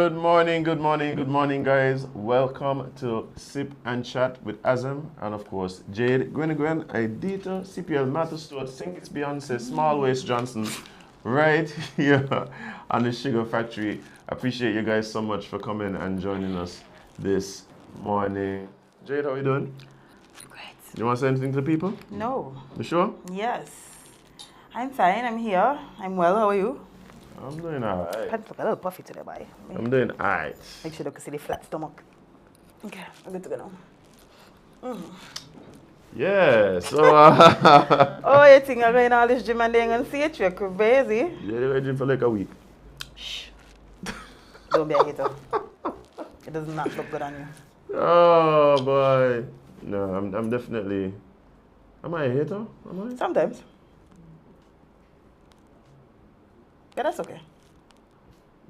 Good morning, guys. Welcome to Sip and Chat with Azem and, of course, Jade, Gwen, Idita, CPL, Matthew Stewart, Think It's Beyonce, Small Waist Johnson, right here on the Sugar Factory. Appreciate you guys so much for coming and joining us this morning. Jade, how are you doing? Great. You want to say anything to the people? No. You sure? Yes. I'm fine. I'm here. I'm well. How are you? I'm doing alright. Pants look a little puffy today, boy. I'm doing alright. Make sure you can see the flat stomach. Okay, I'm good to go now. Yeah, so Oh, you think I'm going all this gym and they ain't gonna see it? You're crazy. yeah, they were gym for like a week. Shh. Don't be a hater. It does not look good on you. Oh boy. No, I'm definitely. Am I a hater? Am I? Sometimes. Yeah, that's okay.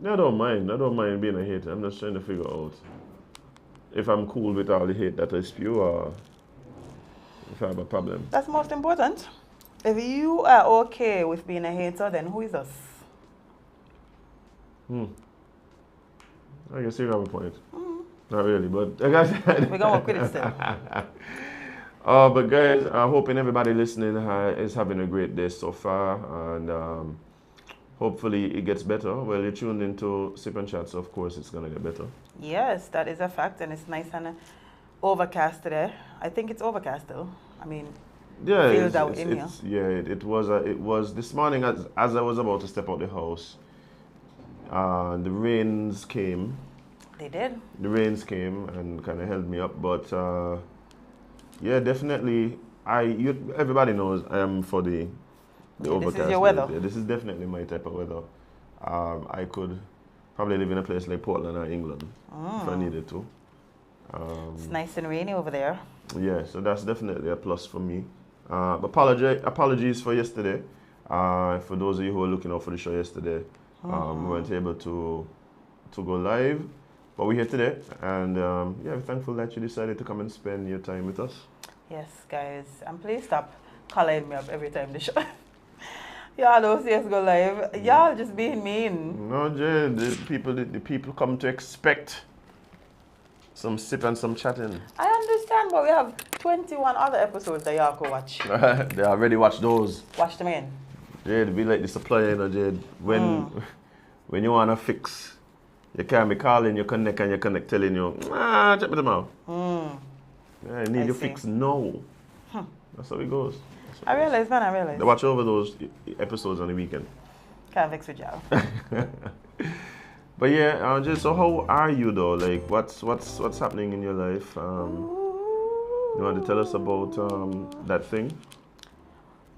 I don't mind. I don't mind being a hater. I'm just trying to figure out if I'm cool with all the hate that I spew or if I have a problem. That's most important. If you are okay with being a hater, then who is us? I guess you have a point. Not really, but I guess We're gonna work with it still. But guys, I'm hoping everybody listening is having a great day so far, and hopefully it gets better. Well, you're tuned into Sip and Chat, so of course it's gonna get better. Yes, that is a fact, and it's nice and overcast today. I think it's overcast though. I mean, Yeah, feels out in here. it was this morning as I was about to step out the house. The rains came. They did. The rains came and kind of held me up, but yeah, definitely. Everybody knows I am for the overcast. This is your weather. Yeah, this is definitely my type of weather. I could probably live in a place like Portland or England if I needed to. It's nice and rainy over there. Yeah, so that's definitely a plus for me. Apologies for yesterday. For those of you who were looking out for the show yesterday, we weren't able to go live, but we're here today, and yeah, we're thankful that you decided to come and spend your time with us. Yes, guys, and please stop calling me up every time the show. Y'all don't see us go live. Y'all just being mean. No, Jay, the people come to expect some sip and some chatting. I understand, but we have 21 other episodes that y'all can watch. They already watched those. Watch them in. Jade, be like the supplier, you know, Jade. When you wanna fix, you can't be calling your connect and your connect telling you, check me them out. Yeah, I need your fix now. That's how it goes. I realize. They watch over those episodes on the weekend. Can't fix with y'all. But yeah, Jade, so how are you though? Like, what's happening in your life? You want to tell us about that thing?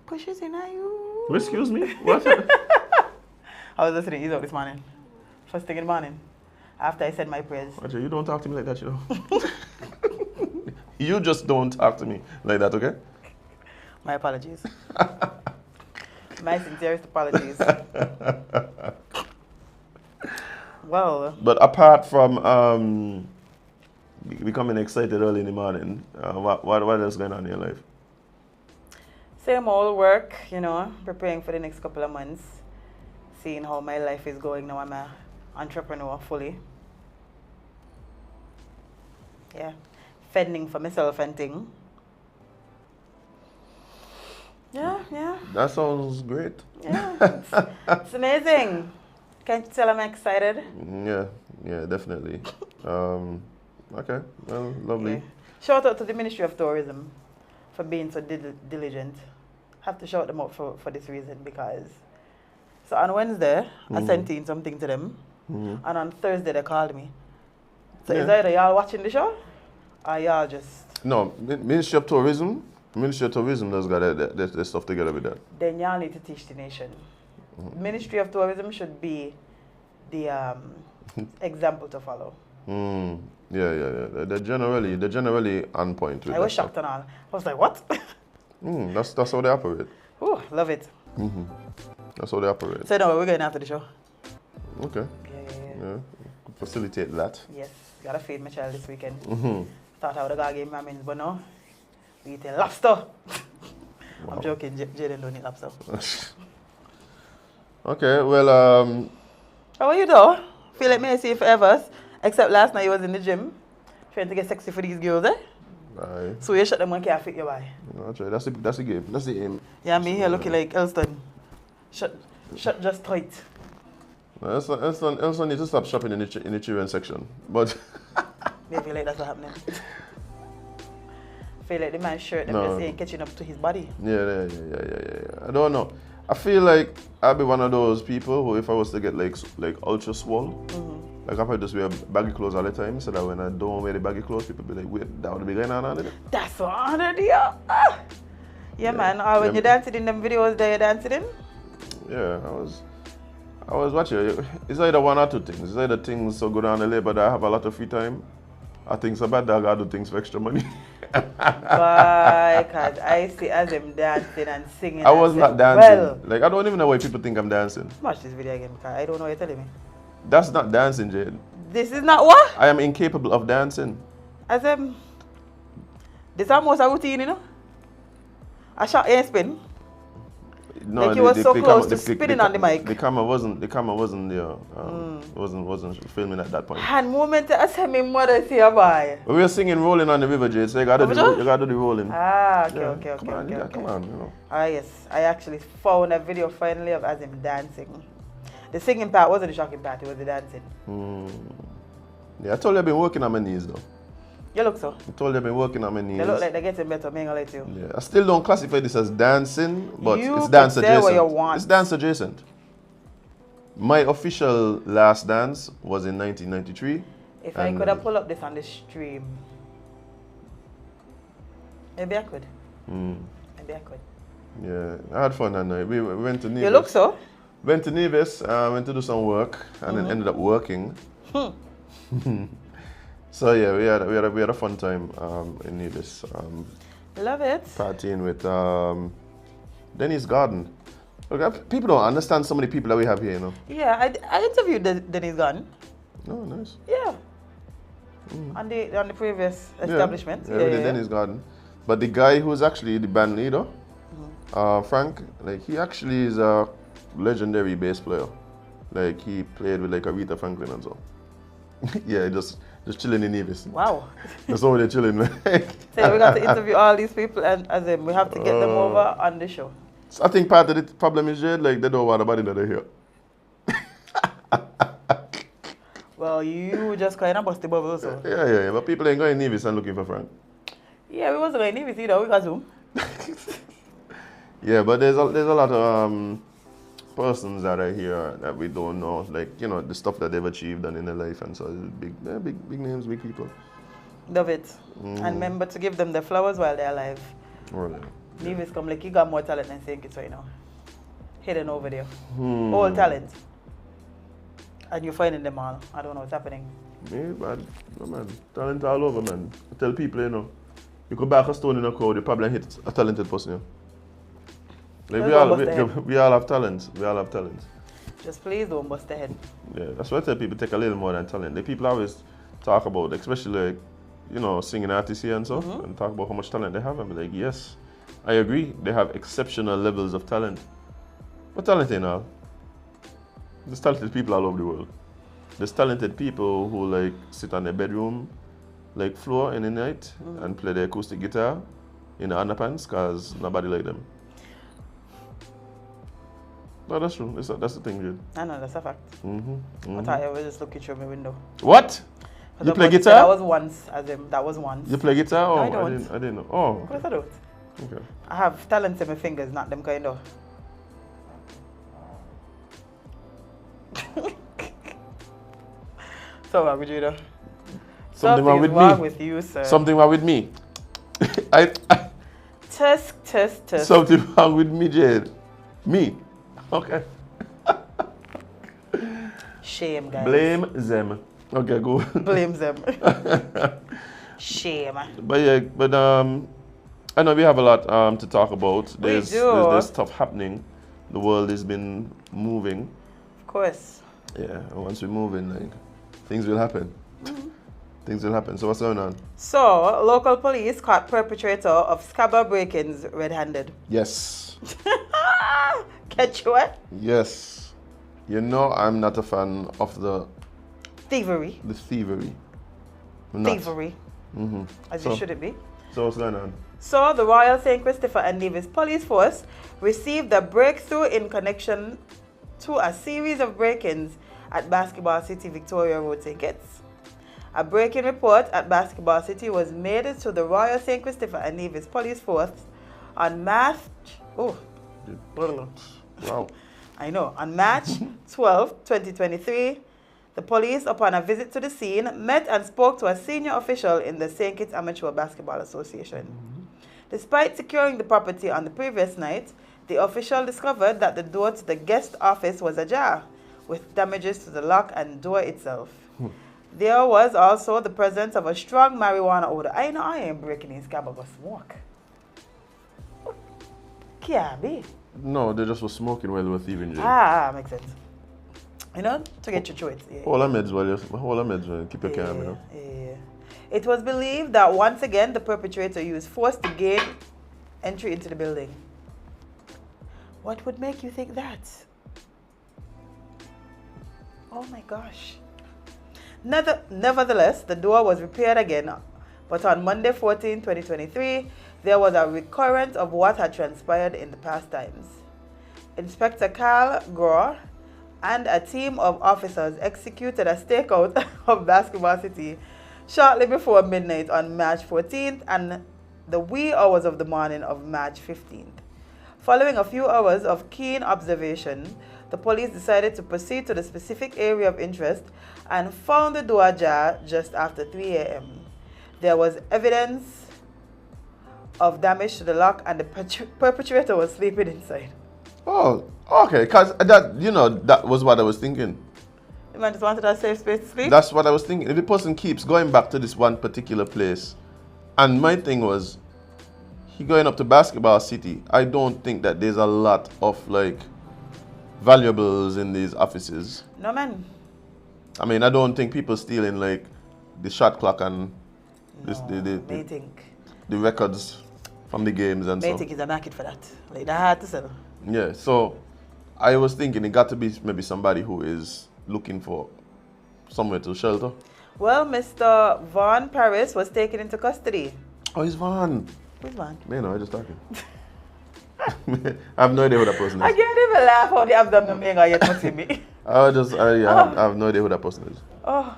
Pushes in at you. Excuse me? What? I was listening to Izzo this morning. First thing in the morning. After I said my prayers. Roger, you don't talk to me like that, you know. You just don't talk to me like that, okay? My apologies. My sincerest apologies. Well. But apart from becoming excited early in the morning, what else going on in your life? Same old work, you know, preparing for the next couple of months. Seeing how my life is going now. I'm an entrepreneur fully. Yeah. Fending for myself and thing. Yeah. That sounds great. Yeah. It's amazing. Can't you tell I'm excited? Yeah, definitely. Okay, well, lovely. Yeah. Shout out to the Ministry of Tourism for being so diligent. Have to shout them out for this reason because so on Wednesday I sent in something to them and on Thursday they called me. So is either y'all watching the show or y'all just No, Ministry of Tourism does got that stuff together with that. Then y'all need to teach the nation. Ministry of Tourism should be the example to follow. Yeah. They're generally on point with I was shocked and all. I was like, what? That's how they operate. Ooh, love it. That's how they operate. So no, we're going after the show. Okay. Yeah. Facilitate that. Yes, gotta feed my child this weekend. Thought I would have gave ramen, but no. We eat a lobster. Wow. I'm joking, Jaden don't eat lobster. Okay, well, how are you though? Feel like me I see you forever. Except last night you was in the gym trying to get sexy for these girls, eh? Aye. So you shut them and can't fit your boy. No, that's right. That's the game. That's the aim. Yeah, me here looking like Elston. Shut just tight. No, Elson need to stop shopping in the children section. But Me feel like that's what happening. Feel like the man's shirt them just ain't catching up to his body. yeah. I don't know. I feel like I'll be one of those people who, if I was to get like ultra swole, like I probably just wear baggy clothes all the time, so that when I don't wear the baggy clothes, people be like, wait, that would be going on it. That's what I do. Yeah, man. Or when you're dancing in them videos that you're dancing in? Yeah, I was watching. It's either one or two things. It's either things so good on the labor that I have a lot of free time, or things so bad that I gotta do things for extra money. Because I see Azem dancing and singing. I was not dancing. Well, like, I don't even know why people think I'm dancing. Watch this video again because I don't know what you're telling me. That's not dancing, Jade. This is not what? I am incapable of dancing. Azem, this is almost a routine, you know? A shot air spin. No, like you were so close to spinning on the mic. The camera wasn't there. Wasn't filming at that point. Hand moment I said my mother see a boy. We were singing Rolling on the River, Jade, so you gotta do the rolling. Ah, okay, Yeah, okay. Come on, you know. Ah, yes. I actually found a video finally of Azem dancing. The singing part wasn't the shocking part, it was the dancing. Yeah, I told you I've been working on my knees though. You look so. I told you I've been working on my knees. They look like they're getting better, I'm gonna let you. Yeah, I still don't classify this as dancing, but You it's dance could say what adjacent. you want. It's dance adjacent. My official last dance was in 1993. If I could have pulled up this on the stream, maybe I could. Maybe I could. Yeah, I had fun that night. We went to Nevis. You look so. Went to Nevis, went to do some work, and then ended up working. So yeah, we had a fun time in Nevis. Love it. Partying with Dennis Garden. Look, people don't understand so many people that we have here, you know. Yeah, I interviewed Dennis Gunn. Oh, nice. Yeah. On the previous establishment. Yeah, yeah. Dennis Garden. But the guy who's actually the band leader, Frank, like he actually is a legendary bass player. Like he played with like Aretha Franklin and so. Yeah, just chilling in Nevis. Wow. That's all they're chilling. So we got to interview all these people and we have to get them over on the show. So I think part of the problem is, Jade, like they don't want nobody that they hear. Well, you just kind of bust the bubble, so. Yeah. But people ain't going to Nevis and looking for Frank. Yeah, we wasn't going to Nevis either. We got Zoom. Yeah, but there's a lot of persons that are here that we don't know, like, you know, the stuff that they've achieved and in their life, and so big names, big people. Love it. And remember to give them the flowers while they're alive. Really? Nevis come like you got more talent than St. Kitts right now. Hidden over there. All talent. And you're finding them all. I don't know what's happening. Me, man. No, man. Talent all over, man. I tell people, you know, you could back a stone in a crowd, you probably hit a talented person, you know. Like we all have talents. We all have talents. Just please don't bust the head. Yeah, that's why I tell people take a little more than talent. Like people always talk about, especially like, you know, singing artists here and stuff, and talk about how much talent they have. And be like, yes, I agree. They have exceptional levels of talent. But talent ain't all. There's talented people all over the world. There's talented people who like sit on their bedroom, like floor in the night and play the acoustic guitar in the underpants because nobody like them. No, that's true. That's the thing, dude. I know, that's a fact. I thought I was just looking through my window. What? You play guitar? That was once, that was once. You play guitar? Oh, no, I didn't know. Oh. Of course I don't. Okay. I have talents in my fingers, not them kind of. So what would you do? Something wrong with you, sir. Something wrong with me. Test. Something wrong with me, Jade. Me. Okay. Shame, guys. Blame them. Okay, go. Blame them. Shame. But I know we have a lot to talk about. There's stuff happening. The world has been moving. Of course. Yeah, and once we're moving, like things will happen. Things will happen. So what's going on? So, local police caught perpetrator of scabber break-ins red-handed. Yes. Catch you what? Yes. You know I'm not a fan of the thievery. The thievery. Thievery. As So- it shouldn't be. So what's going on? So, the Royal St. Christopher and Nevis Police Force received a breakthrough in connection to a series of break-ins at Basketball City, Victoria Road, St. Kitts. A break-in report at Basketball City was made to the Royal St. Christopher and Nevis Police Force on March... Oh, Wow. I know. On March 12, 2023, the police, upon a visit to the scene, met and spoke to a senior official in the St. Kitts Amateur Basketball Association. Despite securing the property on the previous night, the official discovered that the door to the guest office was ajar, with damages to the lock and door itself. There was also the presence of a strong marijuana odor. I know I ain't breaking his cab of smoke. Can't be. No, they just were smoking while they were thieving. Makes sense. You know, to get you through it. Yeah. Hold on meds while you keep your calm, you know. Yeah. It was believed that once again the perpetrator used force to gain entry into the building. What would make you think that? Oh my gosh. Nevertheless, the door was repaired again, but on Monday 14, 2023, there was a recurrence of what had transpired in the past times. Inspector Carl Grohr and a team of officers executed a stakeout of Basketball City shortly before midnight on March 14th and the wee hours of the morning of March 15th. Following a few hours of keen observation, the police decided to proceed to the specific area of interest and found the door ajar just after 3 a.m. There was evidence of damage to the lock and the perpetrator was sleeping inside. Oh, okay, because that was what I was thinking. The man just wanted a safe space to sleep? That's what I was thinking. If the person keeps going back to this one particular place, and my thing was, he going up to Basketball City, I don't think that there's a lot of valuables in these offices. No, man. I mean, I don't think people stealing the shot clock and think. the records from the games and May so. think it's a market for that. Like, that hard to sell. Yeah, so I was thinking it got to be maybe somebody who is looking for somewhere to shelter. Well, Mr. Vaughn Paris was taken into custody. Oh, it's Van. Who's Vaughn? Man, I'm just talking. I have no idea who that person I is. can't even laugh how they have done the thing yet not see me. I have no idea who that person is. Oh.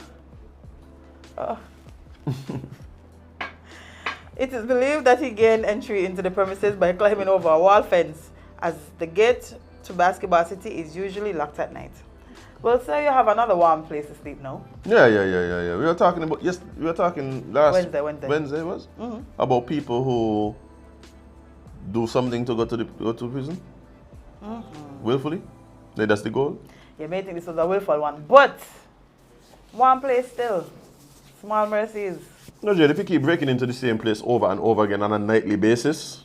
It is believed that he gained entry into the premises by climbing over a wall fence, as the gate to Basketball City is usually locked at night. Well, sir, you have another warm place to sleep now. Yeah. We were talking about last Wednesday was about people who do something to go to prison willfully. Like, that's the goal. You may think this was a willful one, but one place still. Small mercies. No, Jade, if you keep breaking into the same place over and over again on a nightly basis,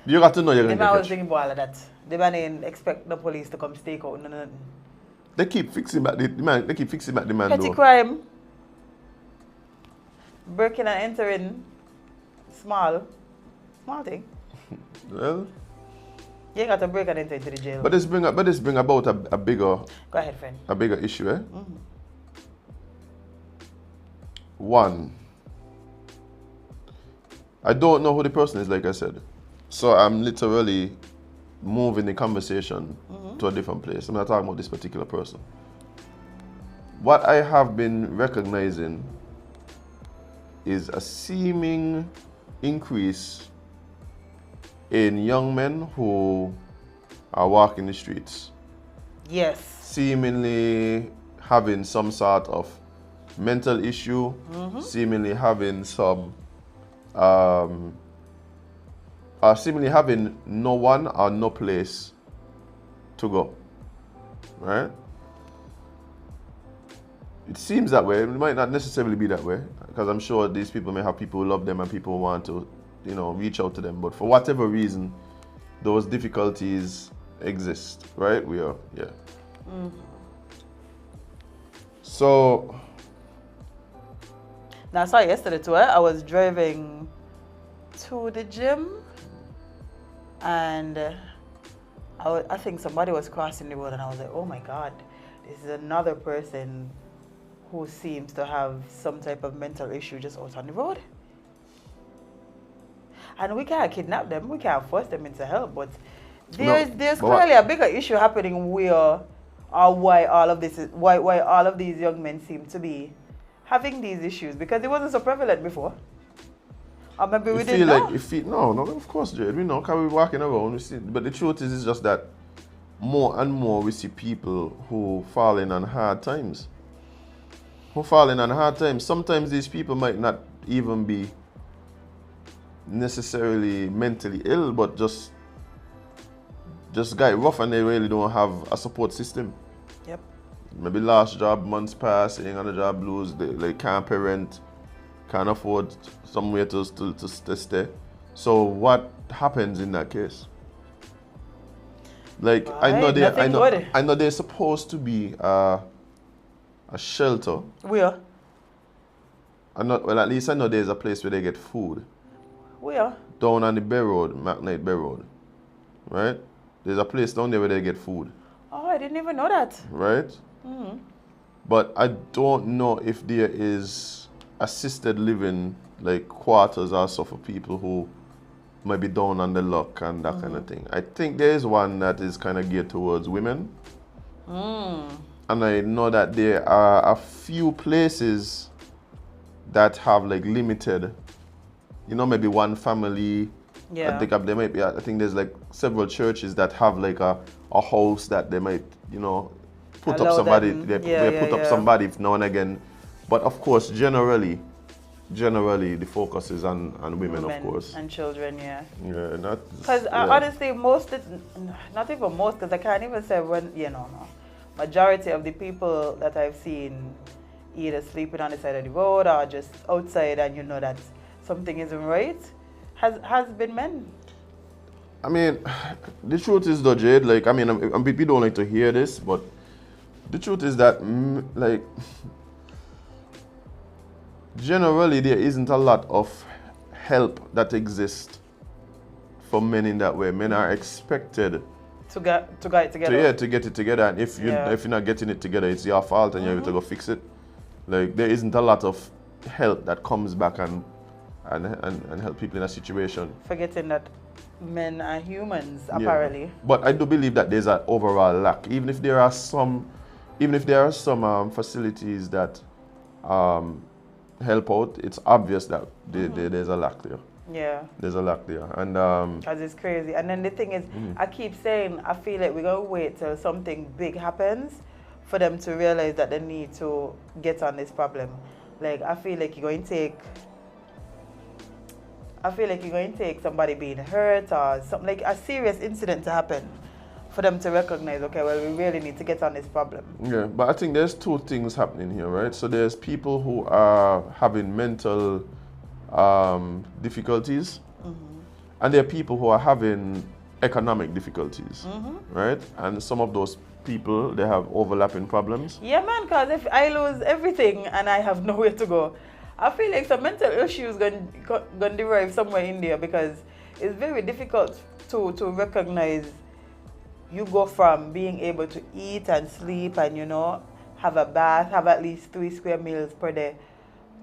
you got to know you're going to I get was thinking about all of that. They didn't expect the police to come stake out. No. They keep fixing back the man. They keep fixing back the man. Petty though. crime. Breaking and entering. Small thing. Well, You ain't got to break and enter into the jail. but this bring about a bigger Go ahead, friend. issue, eh? One, I don't know who the person is, like I said. So I'm literally moving the conversation to a different place. I'm not talking about this particular person. What I have been recognizing is a seeming increase in young men who are walking the streets. Yes. Seemingly having some sort of mental issue, seemingly having some, seemingly having no one or no place to go, right? It seems that way. It might not necessarily be that way, because I'm sure these people may have people who love them and people who want to, reach out to them. But for whatever reason, those difficulties exist, right? So. Now, I saw yesterday too. I was driving to the gym, and I think somebody was crossing the road, and I was like, "Oh my God, this is another person who seems to have some type of mental issue just out on the road. And we can't kidnap them, we can't force them into help, but there's clearly a bigger issue happening where or why all of this is why all of these young men seem to be having these issues, because it wasn't so prevalent before. Or maybe we didn't know. No, of course, Jade, we know because we're walking around, we see, but the truth is it's just that more and more we see people who fall in on hard times. Sometimes these people might not even be necessarily mentally ill, but just got rough and they really don't have a support system. Yep. Maybe last job, months passing, on the job blues, they can't pay rent, can't afford somewhere to stay. So what happens in that case? Like right. I know there's supposed to be a shelter. Where? Well, at least I know there's a place where they get food. Where? Down on the Bay Road, McKnight Bay Road, right? There's a place down there where they get food. Oh, I didn't even know that. Right? Mm-hmm. But I don't know if there is assisted living, like quarters or so for people who might be down on the luck and that kind of thing. I think there is one that is kind of geared towards women. And I know that there are a few places that have like limited, maybe one family. Yeah. I think there's like several churches that have like a house that they might, put Allow up somebody. them. They put up somebody now and again. But of course, generally the focus is on women, of course. And children, yeah. Yeah, because honestly, not even most, because I can't even say no. Majority of the people that I've seen either sleeping on the side of the road or just outside and you know that something isn't right, has been men. I mean, the truth is though, Jade, like, I mean, we don't like to hear this, but the truth is that, like, generally there isn't a lot of help that exists for men in that way. Men are expected to get it together. To get it together, and if you're not getting it together, it's your fault and you have to go fix it. Like, there isn't a lot of help that comes back and help people in a situation. Forgetting that men are humans, apparently. But I do believe that there's an overall lack. Even if there are some facilities that help out, it's obvious that there's a lack there. Yeah. There's a lack there. And because it's crazy. And then the thing is, I keep saying, I feel like we're going to wait till something big happens for them to realize that they need to get on this problem. Like, I feel like you're going to take somebody being hurt or something, like a serious incident to happen for them to recognize, okay, well, we really need to get on this problem. Yeah, but I think there's two things happening here, right? So there's people who are having mental difficulties, and there are people who are having economic difficulties, right? And some of those people, they have overlapping problems. Yeah, man, because if I lose everything and I have nowhere to go, I feel like some mental issues going to derive somewhere in there, because it's very difficult to recognize you go from being able to eat and sleep and, have a bath, have at least 3 square meals per day,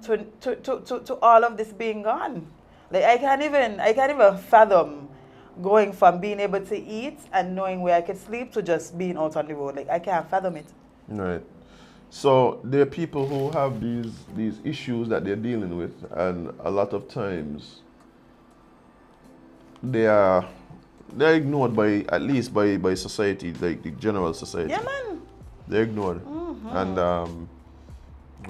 to all of this being gone. Like, I can't even fathom going from being able to eat and knowing where I could sleep to just being out on the road. Like, I can't fathom it. Right. So there are people who have these issues that they're dealing with, and a lot of times they're ignored at least by society, like the general society. Yeah, man. They're ignored. And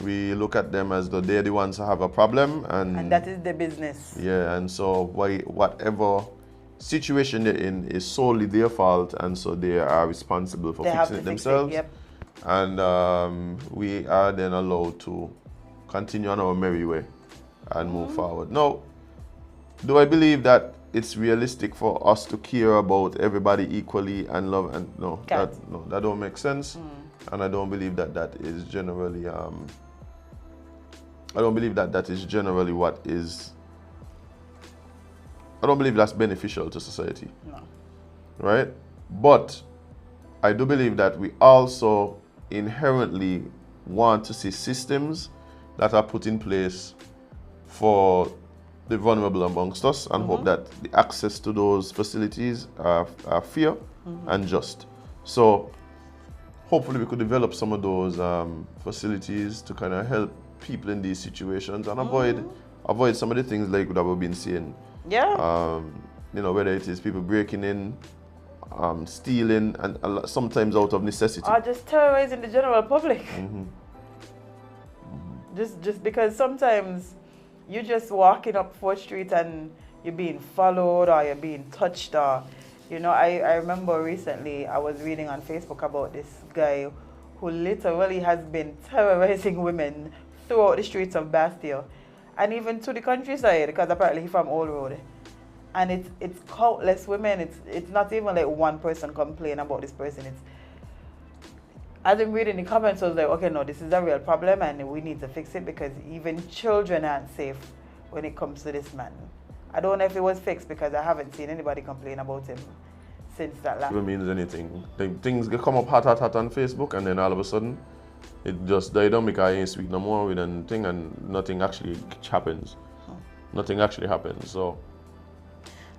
we look at them as though they're the ones who have a problem, and that is the business. Yeah, and so whatever situation they're in is solely their fault, and so they are responsible for fixing it themselves. And we are then allowed to continue on our merry way and move forward. Now, do I believe that it's realistic for us to care about everybody equally and love? And no, that don't make sense. And I don't believe that is generally I don't believe that is generally what is. I don't believe that's beneficial to society. No. Right? But I do believe that we also inherently want to see systems that are put in place for the vulnerable amongst us, and hope that the access to those facilities are fair and just. So hopefully we could develop some of those facilities to kind of help people in these situations and avoid some of the things like that we've been seeing. Yeah. You know, whether it is people breaking in, stealing, and sometimes out of necessity. Or just terrorizing the general public. Just because sometimes you're just walking up 4th Street and you're being followed or you're being touched, or, you know, I remember recently I was reading on Facebook about this guy who literally has been terrorizing women throughout the streets of Bastille and even to the countryside, because apparently he's from Old Road. And it's countless women. It's not even like one person complain about this person. As I'm reading the comments, I was like, okay, no, this is a real problem and we need to fix it, because even children aren't safe when it comes to this man. I don't know if it was fixed, because I haven't seen anybody complain about him since that last. It means anything. Like, things come up hot on Facebook, and then all of a sudden it just died down because I ain't speak no more with anything, and nothing actually happens. Nothing actually happens. So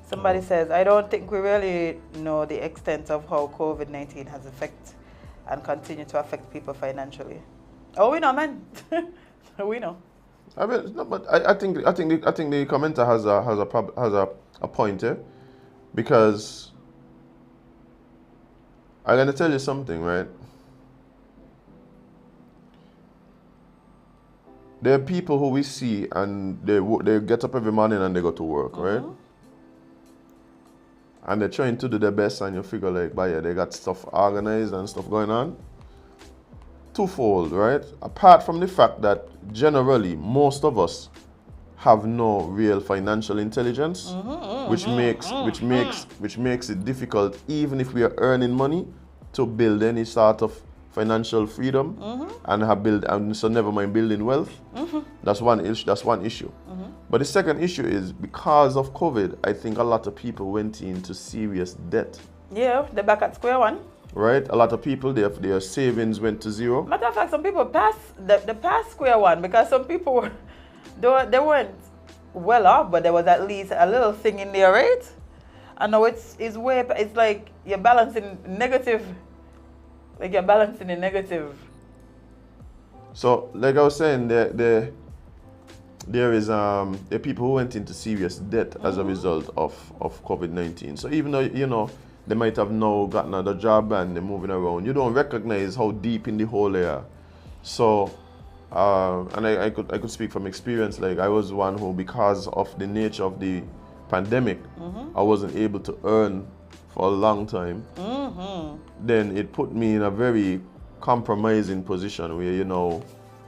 somebody says, I don't think we really know the extent of how COVID-19 has affected and continue to affect people financially. Oh, we know, man. We know. I mean, no, but I think the commenter has a point here, because I'm gonna tell you something, right? There are people who we see and they get up every morning and they go to work, right? And they're trying to do their best, and you figure like, but yeah, they got stuff organized and stuff going on. Twofold, right? Apart from the fact that generally most of us have no real financial intelligence, which makes it difficult, even if we are earning money, to build any sort of financial freedom and so never mind building wealth. That's one issue. But the second issue is, because of COVID, I think a lot of people went into serious debt. Yeah, they're back at square one. Right? A lot of people, their savings went to zero. Matter of fact, some people passed the past square one, because some people they weren't well off, but there was at least a little thing in there, right? And now it's like you're balancing negative. Like you're balancing the negative. So, like I was saying, there are people who went into serious debt as a result of COVID-19. So even though, you know, they might have now gotten another job and they're moving around, you don't recognize how deep in the hole they are. So, and I could speak from experience. Like, I was one who, because of the nature of the pandemic, I wasn't able to earn for a long time. Then it put me in a very compromising position where, you know,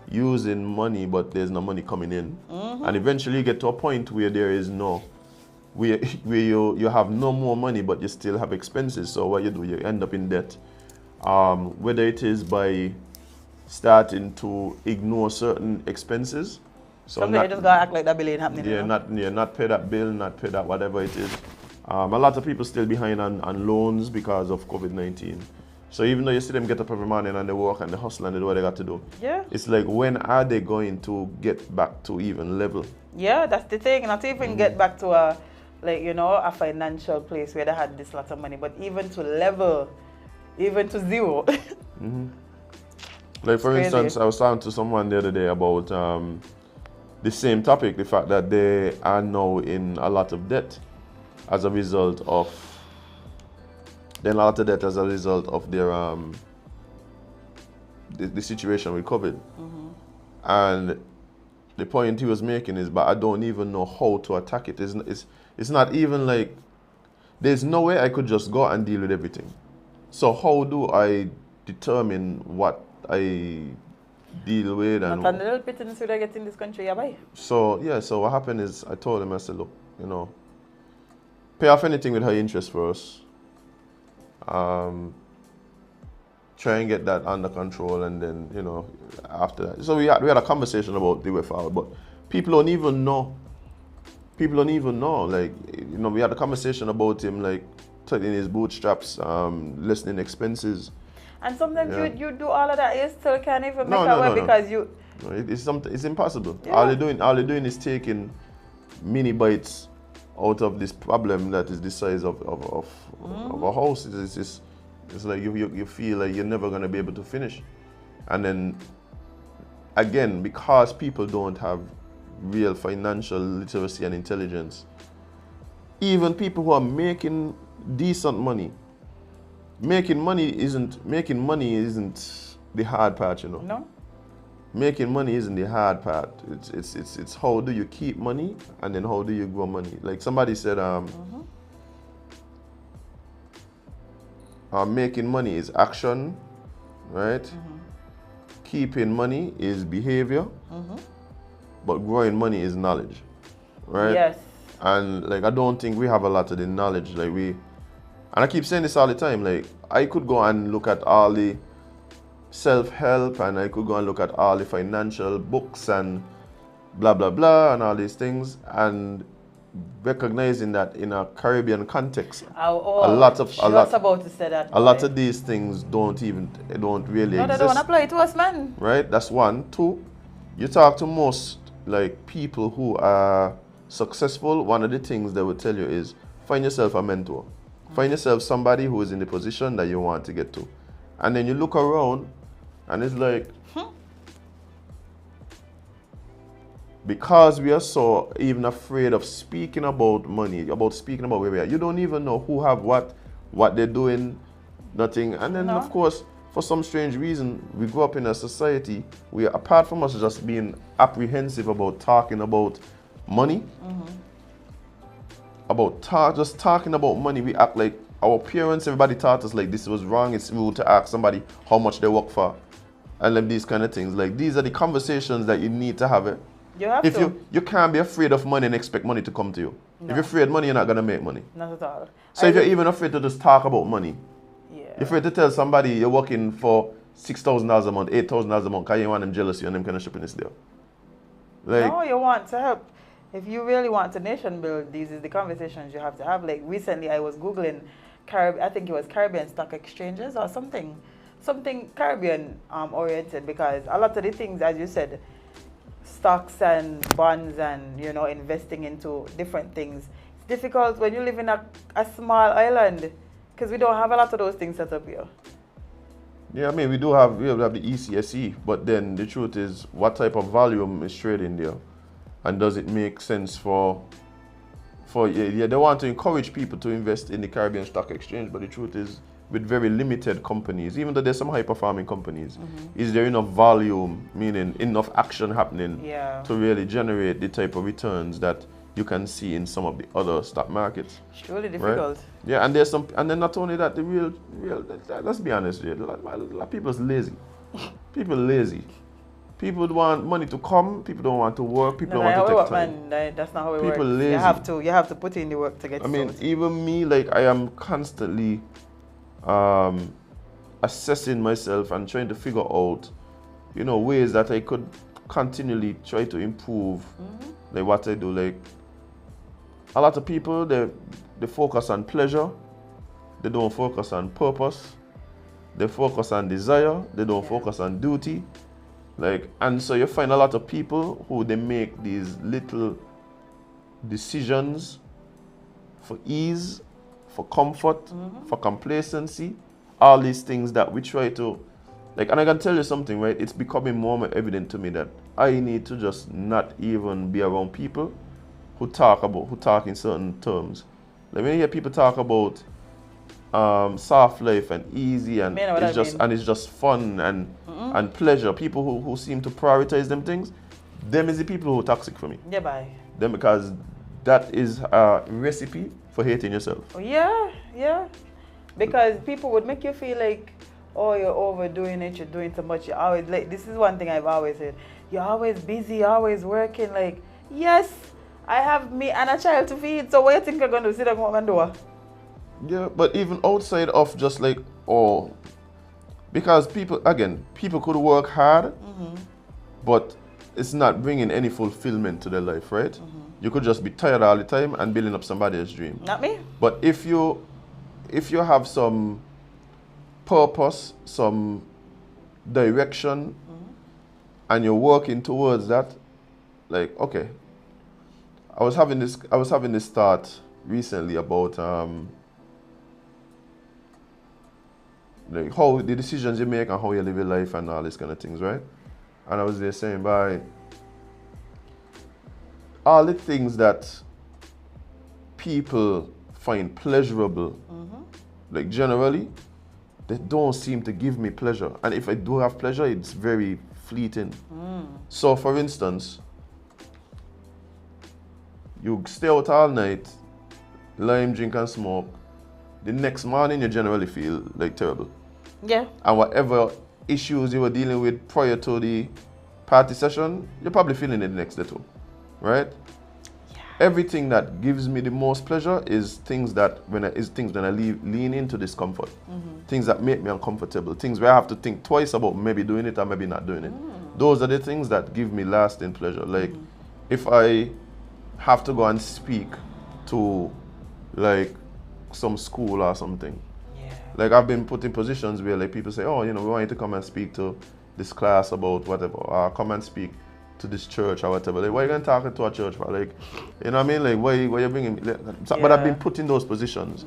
using money but there's no money coming in, and eventually you get to a point where there is no, where you have no more money but you still have expenses. So what you do, you end up in debt, whether it is by starting to ignore certain expenses. So sometimes you just gotta act like that bill ain't happening. Yeah, not pay that bill, not pay that whatever it is. A lot of people still behind on loans because of COVID-19. So even though you see them get up every morning and they work and they hustle and they do what they got to do, it's like, when are they going to get back to even level? Yeah, that's the thing. Not even get back to a, like, you know, a financial place where they had this lot of money, but even to level, even to zero. Like, for instance, I was talking to someone the other day about the same topic, the fact that they are now in a lot of debt as a result of their the situation with COVID. And the point he was making is, but I don't even know how to attack it. It's not even like, there's no way I could just go and deal with everything. So how do I determine what I deal with? And not a little bit until I get in this country, yeah, bye. So yeah, so what happened is, I told him, I said, look, you know, pay off anything with high interest for us. Try and get that under control, and then, you know, after that. So we had a conversation about the way forward, but people don't even know. Like, you know, we had a conversation about him, like, tightening his bootstraps, lessening expenses. And sometimes Yeah. you do all of that, you still can't even make No, a way no, no. because you. No, it's impossible. Yeah. All they're doing is taking mini bites out of this problem that is the size of a house. It's like you feel like you're never gonna be able to finish. And then again, because people don't have real financial literacy and intelligence, even people who are making decent money, making money isn't the hard part, you know. No. Making money isn't the hard part. It's how do you keep money and then how do you grow money. Like somebody said, making money is action, right? Keeping money is behavior, but growing money is knowledge, right? Yes. And like I don't think we have a lot of the knowledge. And I keep saying this all the time. Like I could go and look at all the self-help, and I could go and look at all the financial books and blah blah blah and all these things, and recognizing that in a Caribbean context, a lot of these things don't really No, exist. they don't apply to us, man. Right? That's one. Two, you talk to most like people who are successful, one of the things they will tell you is find yourself a mentor. Find yourself somebody who is in the position that you want to get to. And then you look around and it's like, because we are so even afraid of speaking about money, about speaking about where we are, you don't even know who have what they're doing, nothing. And then of course, for some strange reason, we grew up in a society where apart from us just being apprehensive about talking about money, just talking about money, we act like our parents, everybody taught us like this was wrong, it's rude to ask somebody how much they work for. And like these kind of things. Like these are the conversations that you need to have. You can't be afraid of money and expect money to come to you. No. If you're afraid of money, you're not gonna make money. Not at all. So if you're even afraid to just talk about money, you're afraid to tell somebody you're working for $6,000 a month, $8,000 a month, because you want them jealous and them kind of shippiness there. Like, no, you want to help. If you really want to nation build, these is the conversations you have to have. Like recently I was Googling I think it was Caribbean stock exchanges or something Caribbean oriented, because a lot of the things, as you said, stocks and bonds and investing into different things, it's difficult when you live in a small island, because we don't have a lot of those things set up here. Yeah, I mean we have the ECSE, but then the truth is, what type of volume is trading there, and does it make sense for they want to encourage people to invest in the Caribbean Stock Exchange, but the truth is, with very limited companies, even though there's some high-performing companies, is there enough volume, meaning enough action happening to really generate the type of returns that you can see in some of the other stock markets? It's really difficult. Right? Yeah, and then not only that, the real let's be honest here, a lot of people's lazy. People lazy. People want money to come. People don't want to work. People don't want to take time. Man, that's not how it works. People lazy. You have to put in the work to get. I mean, even me, like I am constantly assessing myself and trying to figure out, ways that I could continually try to improve, like what I do. Like a lot of people, they focus on pleasure. They don't focus on purpose. They focus on desire. They don't focus on duty. And so you find a lot of people who they make these little decisions for ease, for comfort, for complacency, all these things that we try to, and I can tell you something, right? It's becoming more and more evident to me that I need to just not even be around people who talk in certain terms. Like when you hear people talk about soft life and easy and it's just fun and pleasure. People who seem to prioritize them things, them is the people who are toxic for me. Yeah, bye. Them, because that is a recipe for hating yourself. Oh, yeah. Because people would make you feel like, oh, you're overdoing it, you're doing too much. You're always this is one thing I've always said. You're always busy, you're always working. Like, yes, I have me and a child to feed. So what do you think I'm going to sit down and do? Yeah, but even outside of just because people could work hard, but it's not bringing any fulfillment to their life, right? You could just be tired all the time and building up somebody else's dream. Not me. But if you have some purpose, some direction, and you're working towards that, like, okay. I was having this thought recently about like how the decisions you make and how you live your life and all these kind of things, right? And I was there saying, by all the things that people find pleasurable, like generally, they don't seem to give me pleasure. And if I do have pleasure, it's very fleeting. So for instance, you stay out all night, lime, drink and smoke. The next morning you generally feel like terrible. Yeah. And whatever issues you were dealing with prior to the party session, you're probably feeling it the next day too, right? Yeah. Everything that gives me the most pleasure is things that when I lean into discomfort. Things that make me uncomfortable. Things where I have to think twice about maybe doing it or maybe not doing it. Those are the things that give me lasting pleasure. Like if I have to go and speak to like some school or something. Yeah. Like I've been put in positions where like people say, oh, you know, we want you to come and speak to this class about whatever, or come and speak to this church or whatever. Like, why are you gonna talk to a church for? Like, you know what I mean? Like, why you bringing me? Like, so, but I've been put in those positions,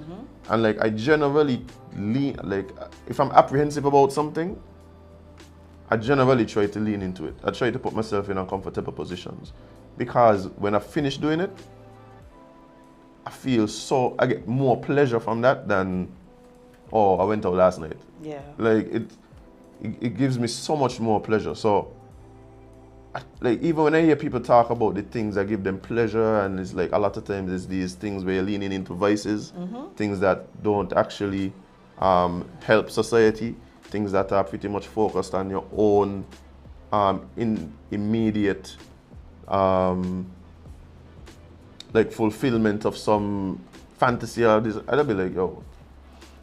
and like I generally lean. Like, if I'm apprehensive about something, I generally try to lean into it. I try to put myself in uncomfortable positions. Because when I finish doing it, I get more pleasure from that than, oh, I went out last night. Yeah. Like it gives me so much more pleasure. So, like even when I hear people talk about the things that give them pleasure, and it's like a lot of times it's these things where you're leaning into vices, things that don't actually help society, things that are pretty much focused on your own immediate like fulfillment of some fantasy or this. I'd be like, yo,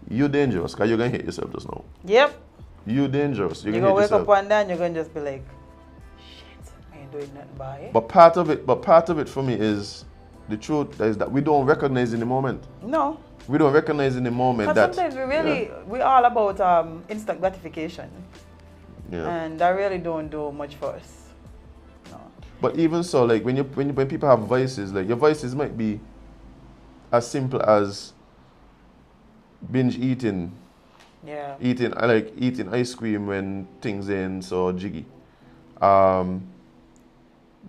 you dangerous, because you're gonna hit yourself just now. Yep. You dangerous. You're gonna wake up one day and you're gonna just be like, shit, I ain't doing nothing by it. But part of it for me is the truth is that we don't recognize in the moment. No. We don't recognize in the moment that sometimes we're all about instant gratification. Yeah. And that really don't do much for us. But even so, like when people have vices, like your vices might be as simple as binge eating. Yeah. Eating ice cream when things ain't so jiggy. You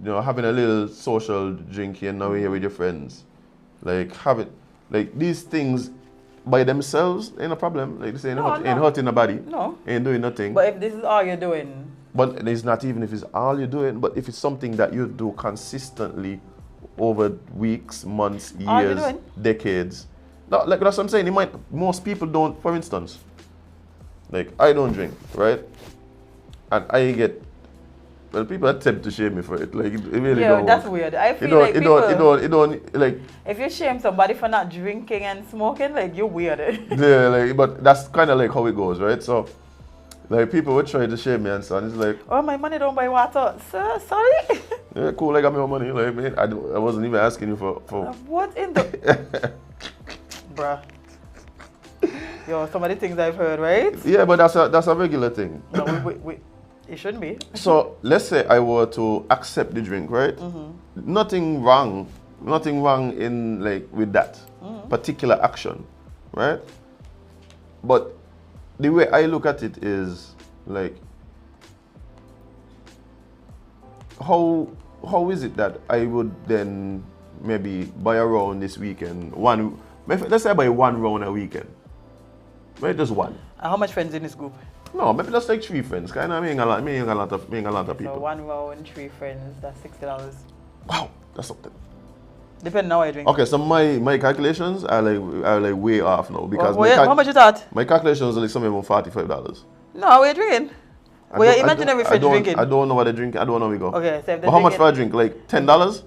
know, having a little social drink here now here with your friends. Like these things by themselves ain't a problem. Like this ain't hurting nobody. No. Ain't doing nothing. But if this is all you're doing. But it's not even if it's all you're doing, but if it's something that you do consistently over weeks, months, years, decades. No, like that's what I'm saying. Most people don't, for instance, like I don't drink, right? And I get, well, people attempt to shame me for it. Like it really don't. That's weird. I feel like it don't like. If you shame somebody for not drinking and smoking, like you're weird. Yeah, like, but that's kind of like how it goes, right? So. Like people would try to shame me and so on. It's like, oh, my money don't buy water. Sir, sorry. Yeah, cool. I got my money. Like, man, I wasn't even asking you for. What in the? Bruh. Yo, some of the things I've heard, right? Yeah, but that's a regular thing. No, it shouldn't be. So let's say I were to accept the drink, right? Nothing wrong in like with that particular action, right? But the way I look at it is like, how is it that I would then maybe buy a round this weekend? Let's say I buy one round a weekend. Maybe just one. How much friends in this group? No, maybe just like 3 friends. Kind of, me and a lot of people. So 1 round, 3 friends, that's $60. Wow, that's something. Depending on how I drink. Okay, so my calculations are like way off now because how much you thought? My calculations are like somewhere around $45. No, we're drinking. Well, imagine every friend drinking. I don't know what they drink. I don't know where we go. Okay, so but how much for a drink? Like $10?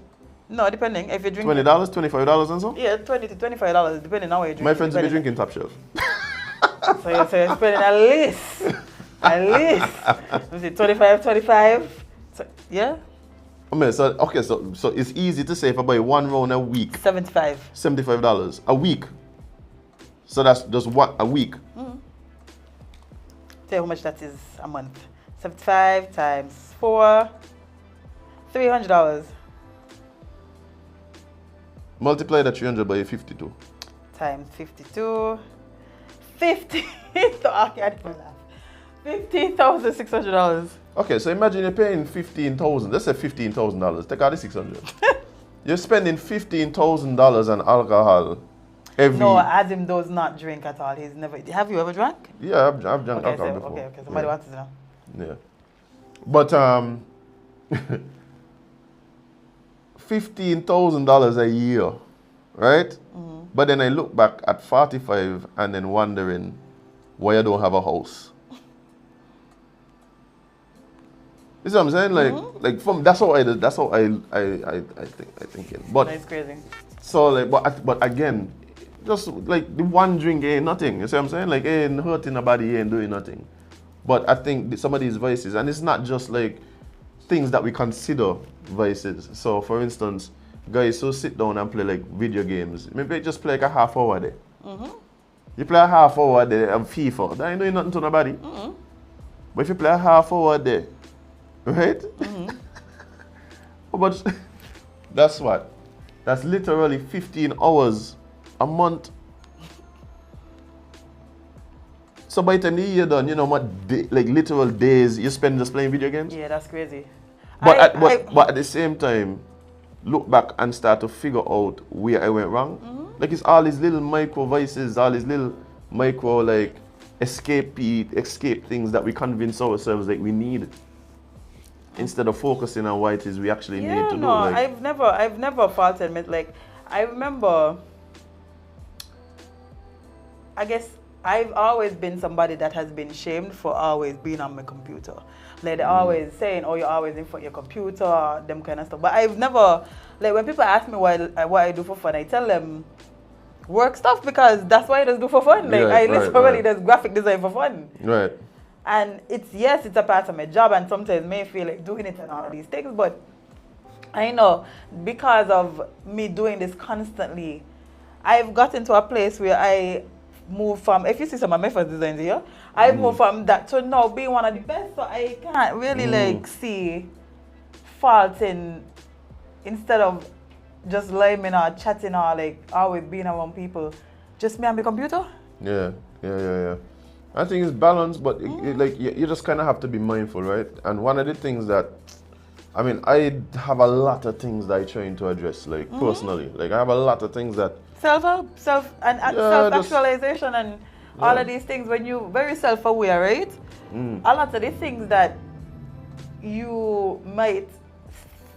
No, depending. If you drink $20, $25 and so? Yeah, $20 to $25, depending on how you drink. My friends will be drinking top shelf. So you're spending at least 25. So, yeah. I mean, so it's easy to say if I buy 1 round a week. $75 a week. So that's just what a week. Tell you how much that is a month. 75 times 4, $300. Multiply that 300 by 52. Times 52. 50. I can't even laugh. $15,600. Okay, so imagine you're paying $15,000. Let's say $15,000. Take out the 600. You're spending $15,000 on alcohol every. No, Azem does not drink at all. He's never. Have you ever drank? Yeah, I've drunk Okay, alcohol so, before. okay. Somebody wants to know. Yeah. But $15,000 a year, right? Mm-hmm. But then I look back at 45 and then wondering why I don't have a house. You see what I'm saying? Like from that's how I think it. But That's crazy. so like but again, just like the one drink ain't nothing. You see what I'm saying? Like ain't hurting nobody, ain't doing nothing. But I think some of these vices, and it's not just like things that we consider vices. So for instance, guys, so sit down and play like video games. Maybe just play like a half hour a day. Mm-hmm. You play a half hour a day of FIFA, that ain't doing nothing to nobody. Mm-hmm. But if you play a half hour a day, right? Mm-hmm. But that's what? That's literally 15 hours a month. So by the time the year done, you know what like literal days you spend just playing video games? Yeah, that's crazy. But at the same time, look back and start to figure out where I went wrong. Mm-hmm. Like it's all these little micro vices, all these little micro like escape things that we convince ourselves that we need. Instead of focusing on what it is we actually need to do. Like, I've never faulted me. Like I remember, I guess I've always been somebody that has been shamed for always being on my computer. Like they're always saying, "Oh, you're always in front of your computer," them kind of stuff. But I've never, like when people ask me what I do for fun, I tell them work stuff because that's why I just do for fun. Like I literally does graphic design for fun. Right. And it's a part of my job, and sometimes may feel like doing it and all of these things, but I know because of me doing this constantly, I've gotten to a place where I move from, if you see some of my first designs here, I've moved from that to now being one of the best, so I can't really like see fault in, instead of just laming or chatting or like always being around people, just me and my computer. Yeah. I think it's balanced, but like you just kind of have to be mindful, right? And one of the things that, I mean, I have a lot of things that I trying to address, like personally. Like I have a lot of things that self-actualization and all of these things. When you're very self-aware, right? A lot of the things that you might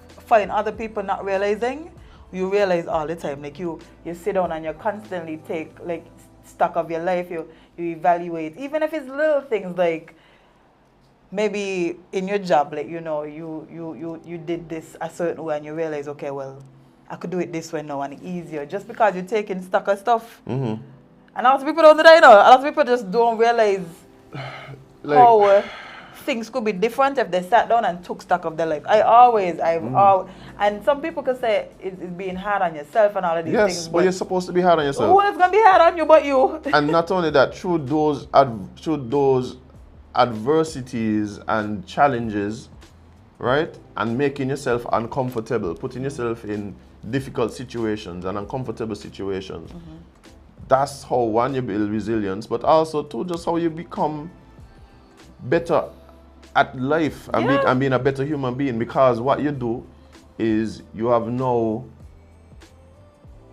find other people not realizing, you realize all the time. Like you sit down and you constantly take like stock of your life. You evaluate, even if it's little things like maybe in your job, like you did this a certain way and you realize, okay, well, I could do it this way now and easier, just because you're taking stock of stuff. And a lot of people don't do that, you know. A lot of people just don't realize like, how things could be different if they sat down and took stock of their life. And some people could say it's being hard on yourself and all of these things. Yes, but you're supposed to be hard on yourself. Who is going to be hard on you but you? And not only that, through those adversities and challenges, right? And making yourself uncomfortable, putting yourself in difficult situations and uncomfortable situations. That's how, one, you build resilience, but also, two, just how you become better at life and being a better human being, because what you do is you have now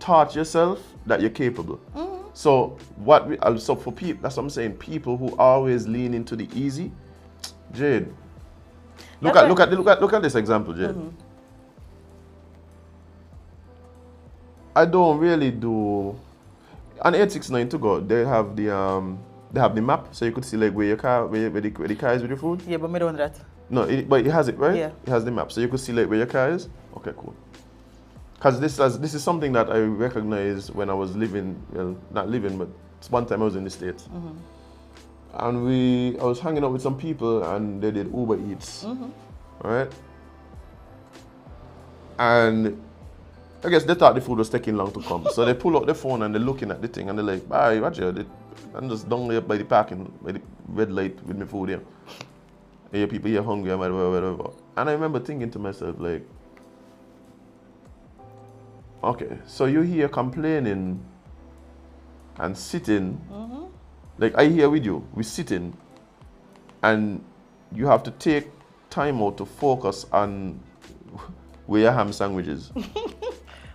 taught yourself that you're capable. So for people, that's what I'm saying, people who always lean into the easy, Jade, look at this example, Jade. I don't really do, on 869 to go, they have the map, so you could see like where the car is with your food. Yeah, but we don't do that. No, but it has it, right? Yeah. It has the map, so you could see like where your car is. Okay, cool. Because this is something that I recognized when I was living, well, not living, but it's one time I was in the States. And I was hanging out with some people and they did Uber Eats, right? And I guess they thought the food was taking long to come. So they pull out the phone and they're looking at the thing and they're like, "Bye, Roger, I'm just down there by the parking, by the red light with my food here. And your people here hungry and whatever. And I remember thinking to myself, like, okay, so you here complaining and sitting, like I here with you, we sitting, and you have to take time out to focus on where your ham sandwiches.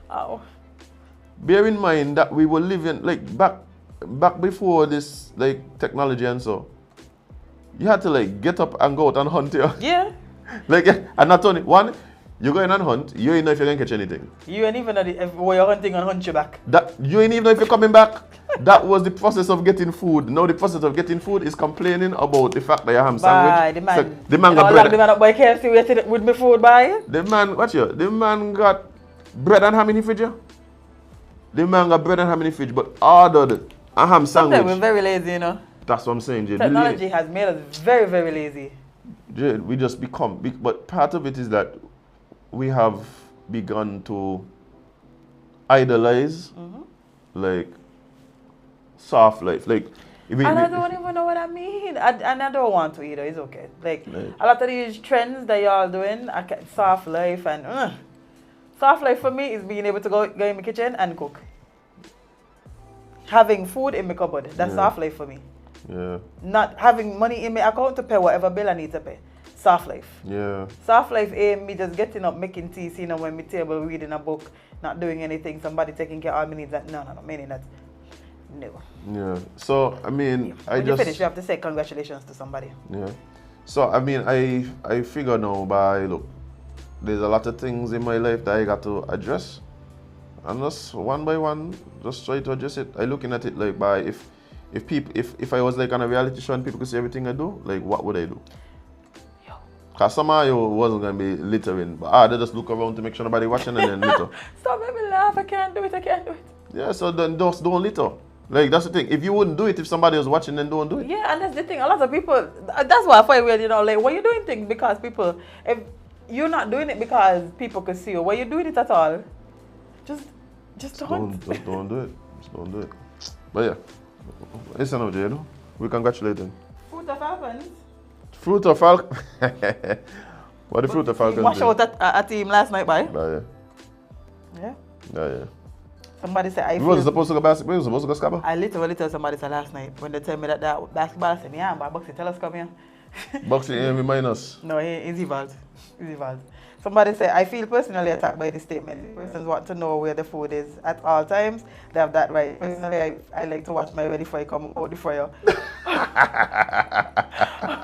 Oh. Bear in mind that we were living like back before this like technology and so. You had to like get up and go out and hunt here. Yeah. Like, and not only one, you go in and hunt, you ain't know if you're gonna catch anything. You ain't even know if you're hunting and hunt you back. That you ain't even know if you're coming back. That was the process of getting food. Now the process of getting food is complaining about the fact that you ham sandwich. The man, so, the man got like bread. the man up by KFC waiting with me food by. The man, watch you. The man got bread and ham in the fridge. The man got bread and ham in the fridge, but ordered a ham sandwich. Sometimes we're very lazy, you know. That's what I'm saying, Jade. Technology has made us very, very lazy. Jade, we just become, but part of it is that we have begun to idolize, like, soft life. Like, And I don't even know what I mean. And I don't want to either. It's okay. Like a lot of these trends that y'all doing, soft life and soft life for me is being able to go in my kitchen and cook. Having food in my cupboard. That's soft life for me. Yeah. Not having money in my account to pay whatever bill I need to pay. Soft life. Yeah. Soft life ain't me just getting up, making tea, sitting on my table, reading a book, not doing anything, somebody taking care of all my needs. No, meaning that. No. Yeah. So I mean, when you finish, you have to say congratulations to somebody. Yeah. So I mean, I figure now by look, there's a lot of things in my life that I got to address, and just one by one, just try to address it. I looking at it like by if I was like on a reality show and people could see everything I do, like what would I do? Cause some of you wasn't gonna be littering, but they just look around to make sure nobody watching and then litter. Stop making me laugh! I can't do it. Yeah. So then just don't litter. Like, that's the thing. If you wouldn't do it, if somebody was watching, then don't do it. Yeah, and that's the thing. A lot of people, that's why I find weird, you know, like, when you're doing things because people, if you're not doing it because people could see you, when you're doing it at all, just don't. Just don't do it. Just don't do it. But yeah, listen now, Jade. We congratulate them. Fruit of Falcons. Fruit of Falcons? What the Fruit of Falcons Wash out a team last night, by. Yeah. Yeah? Yeah. Somebody said we wasn't supposed to go basketball. We were supposed to go Scabba. I literally tell somebody said last night when they tell me that basketball, I said, yeah, but Boxy, tell us come here. Boxing AM minus. No, he's evolved. Somebody said, I feel personally attacked by this statement. Persons want to know where the food is at all times. They have that right. Personally, I like to watch my ready fry come out the fryer.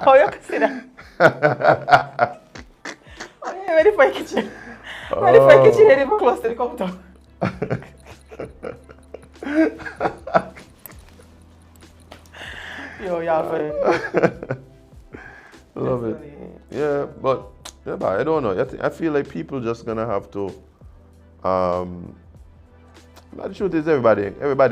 How you can see that? Oh, yeah, ready for kitchen. Ready for kitchen, they never close to the counter. Yo, y'all funny. Love it. Yeah, but I don't know. I feel like people just gonna have to. The truth is, everybody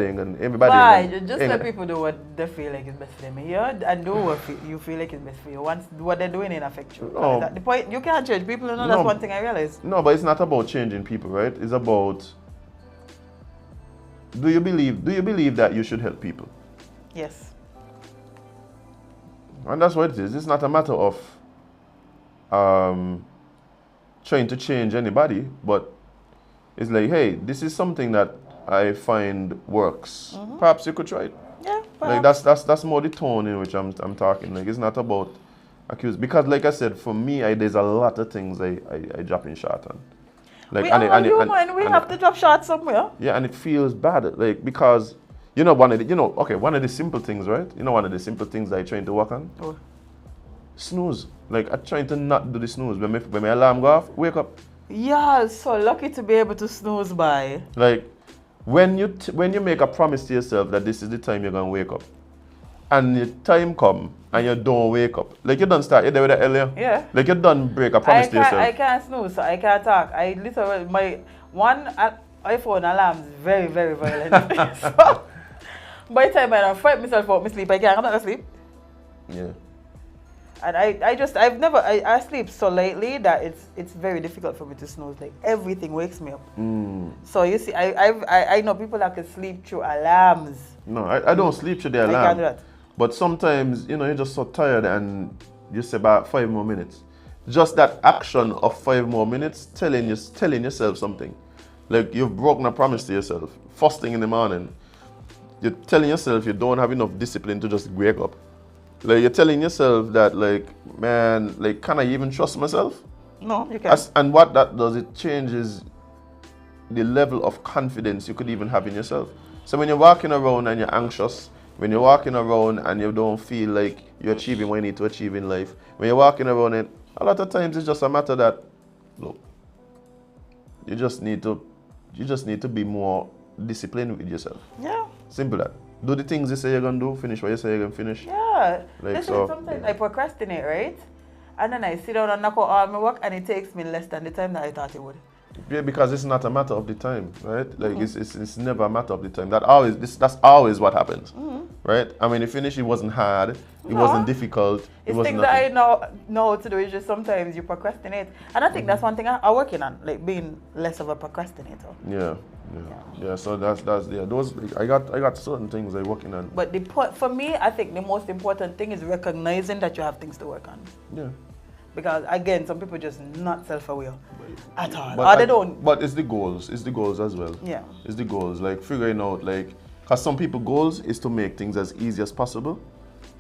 ain't gonna. Right, just let people do what they feel like is best for them. Yeah, and do what you feel like is best for you. Once what they're doing ain't affect you. No. The point you can't change people. You know, that's one thing I realize. No, but it's not about changing people, right? It's about. Do you believe that you should help people? Yes. And that's what it is. It's not a matter of trying to change anybody, but it's like, hey, this is something that I find works. Perhaps you could try it. Yeah. Like that's more the tone in which I'm talking. Like, it's not about accuse, because like I said, for me, there's a lot of things I drop in short on. Like, we have to drop short somewhere. Yeah, and it feels bad, like, because one of the simple things, right? One of the simple things that I'm trying to work on. Oh. Snooze. Like, I'm trying to not do the snooze. When my alarm go off, wake up. Yeah, so lucky to be able to snooze by. Like, when you make a promise to yourself that this is the time you're gonna wake up, and the time come and you don't wake up, like you done start, you there with that earlier. Yeah. Like you done break a promise to yourself. I can't snooze, so I can't talk. I literally my one iPhone alarm is very, very violent. So by the time I fight myself out, I sleep. I'm not gonna sleep. Yeah. And I sleep so lately that it's very difficult for me to snooze. Like, everything wakes me up. So you see, I know people that can sleep through alarms. No, I don't sleep through the I alarm. can't do that. But sometimes, you're just so tired and you say about 5 more minutes. Just that action of 5 more minutes telling yourself something. Like you've broken a promise to yourself. First thing in the morning, you're telling yourself you don't have enough discipline to just wake up. Like you're telling yourself that man, can I even trust myself? No, you can't. And what that does, it changes the level of confidence you could even have in yourself. So when you're walking around and you're anxious, when you're walking around and you don't feel like you're achieving what you need to achieve in life, when you're walking around and a lot of times it's just a matter that, look, you just need to be more disciplined with yourself. Yeah. Simple that. Do the things you say you're gonna do, finish what you say you're gonna finish. Yeah. Like, Sometimes I procrastinate, right? And then I sit down and knock out all my work and it takes me less than the time that I thought it would. Yeah, because it's not a matter of the time, right? Like it's never a matter of the time. That's always what happens, right? I mean, you finish. It wasn't hard. It wasn't difficult. It's things that I know to do. It's just sometimes you procrastinate, and I think that's one thing I'm working on, like being less of a procrastinator. Yeah. So that's those. I got certain things I'm working on. But the point for me, I think the most important thing is recognizing that you have things to work on. Yeah. Because again, some people just not self-aware at all. But They don't. But it's the goals. It's the goals as well. Yeah. It's the goals. Like figuring out because some people goals is to make things as easy as possible.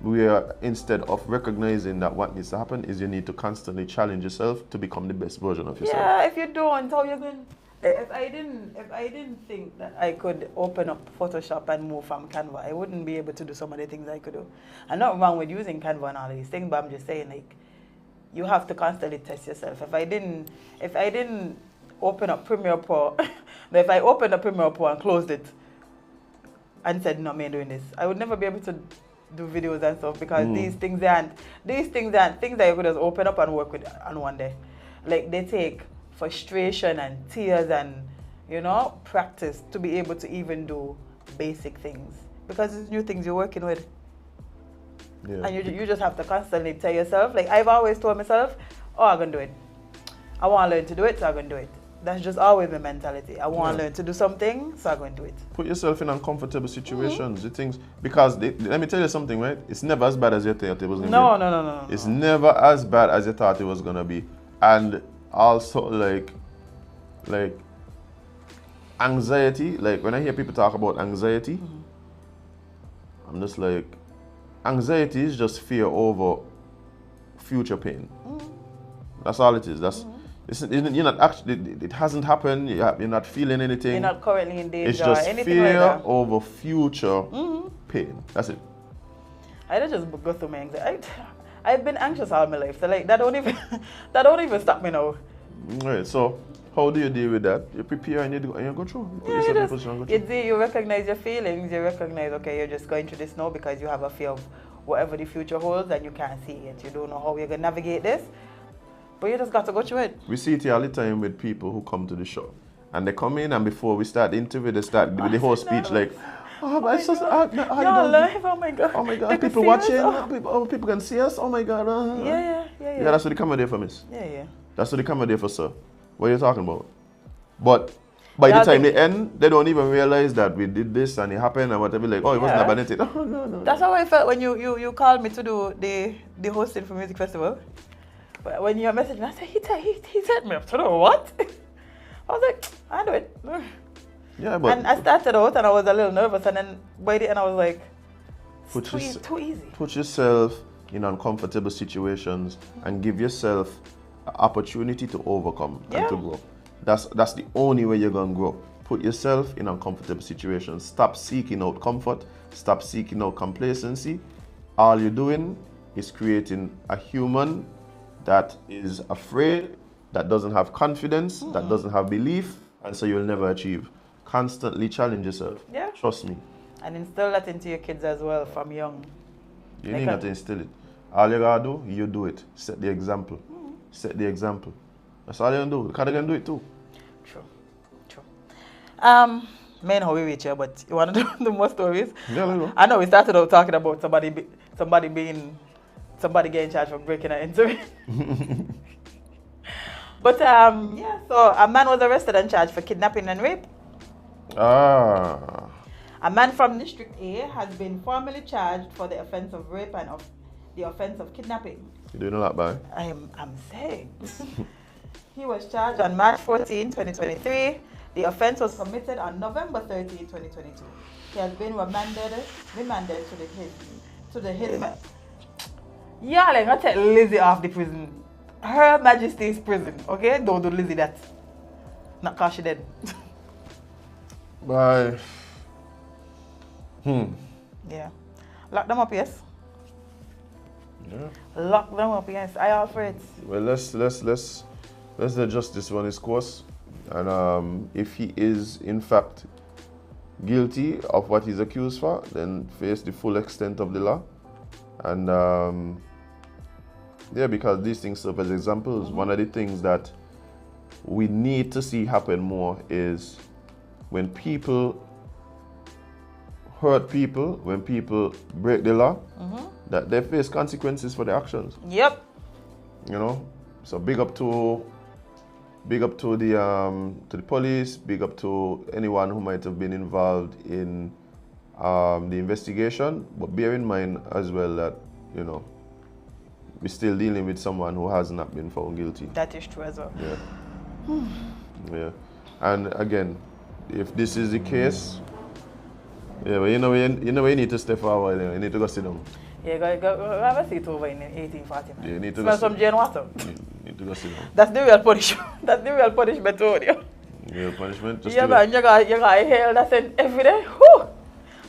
Where instead of recognizing that what needs to happen is you need to constantly challenge yourself to become the best version of yourself. Yeah. If you don't, how you going? If I didn't think that I could open up Photoshop and move from Canva, I wouldn't be able to do some of the things I could do. I'm not wrong with using Canva and all of these things, but I'm just saying you have to constantly test yourself. If I didn't open up Premiere Pro, if I opened up Premiere Pro and closed it and said, no, I'm doing this, I would never be able to do videos and stuff because these things aren't things that you could just open up and work with on one day. Like they take frustration and tears and practice to be able to even do basic things because it's new things you're working with. Yeah. And you just have to constantly tell yourself, like I've always told myself, I'm going to do it. I want to learn to do it, so I'm going to do it. That's just always my mentality. I want to learn to do something, so I'm going to do it. Put yourself in uncomfortable situations. The things, because let me tell you something, right? It's never as bad as you thought it was going to be. No. It's never as bad as you thought it was going to be. And also like anxiety, like when I hear people talk about anxiety, I'm just like, anxiety is just fear over future pain. That's all it is. You're not actually. It hasn't happened. You're not feeling anything. You're not currently in danger. It's just anything fear like that. over future pain. That's it. I don't just go through my anxiety. I've been anxious all my life, so like that don't even stop me now. Right. So how do you deal with that? You prepare and you go through. You recognize your feelings. You recognize, okay, you're just going through this now because you have a fear of whatever the future holds and you can't see it. You don't know how you're going to navigate this, but you just got to go through it. We see it here all the time with people who come to the show. And they come in and before we start the interview, they start with the whole speech like, oh my God. Live, oh my God. Oh my God, people watching, people can see us, oh my God. Yeah, that's what the camera there for, miss. Yeah. That's what the camera there for, sir. What are you talking about? But by the time they end, they don't even realize that we did this and it happened and whatever. Like, it wasn't about it. Oh, no. That's how I felt when you called me to do the hosting for Music Festival. But when you messaged me, I said, he set me up to do what? I was like, I'll do it. Yeah, but... And I started out and I was a little nervous and then by the end I was like, too easy. Put yourself in uncomfortable situations and give yourself an opportunity to overcome and to grow. That's the only way you're going to grow. Put yourself in uncomfortable situations. Stop seeking out comfort. Stop seeking out complacency. All you're doing is creating a human that is afraid, that doesn't have confidence, that doesn't have belief, and so you'll never achieve. Constantly challenge yourself. Yeah. Trust me. And instill that into your kids as well from young. You need not to instill it. All you gotta do, you do it. Set the example. Set the example. That's all you gonna do. Because they can do it too. True. Man, how we reach here, but you wanna do more stories? Yeah, let's go. I know we started out talking about somebody getting charged for breaking an interview. But so a man was arrested and charged for kidnapping and rape. A man from District A has been formally charged for the offense of rape and of the offense of kidnapping. You doing a lot, boy? I'm saying. He was charged on March 14, 2023. The offense was committed on November 13, 2022. He has been remanded to the Hills. Yeah, like I take Lizzie off the prison. Her Majesty's prison, okay? Don't do Lizzie that. Not cause she dead. Bye. Yeah. Lock them up, yes. Yeah. Lock them up, yes. I all for it. Well, let's let justice run his course, and if he is in fact guilty of what he's accused for, then face the full extent of the law, and yeah, because these things serve as examples. One of the things that we need to see happen more is when people hurt people, when people break the law, that they face consequences for their actions. Yep. You know, so big up to the police, big up to anyone who might have been involved in the investigation. But bear in mind as well that, you know, we're still dealing with someone who has not been found guilty. That is true as well. Yeah. Yeah. And again, if this is the case, yeah, but you know you need to step forward. You need to go sit down. Yeah, go have a seat over in 1849. Yeah, you need to smell go some Jane water. You need to go sit down. That's the real punishment. That's the real punishment over there. Real punishment. Just Yeah, man, you got hail that sent every day. Whew.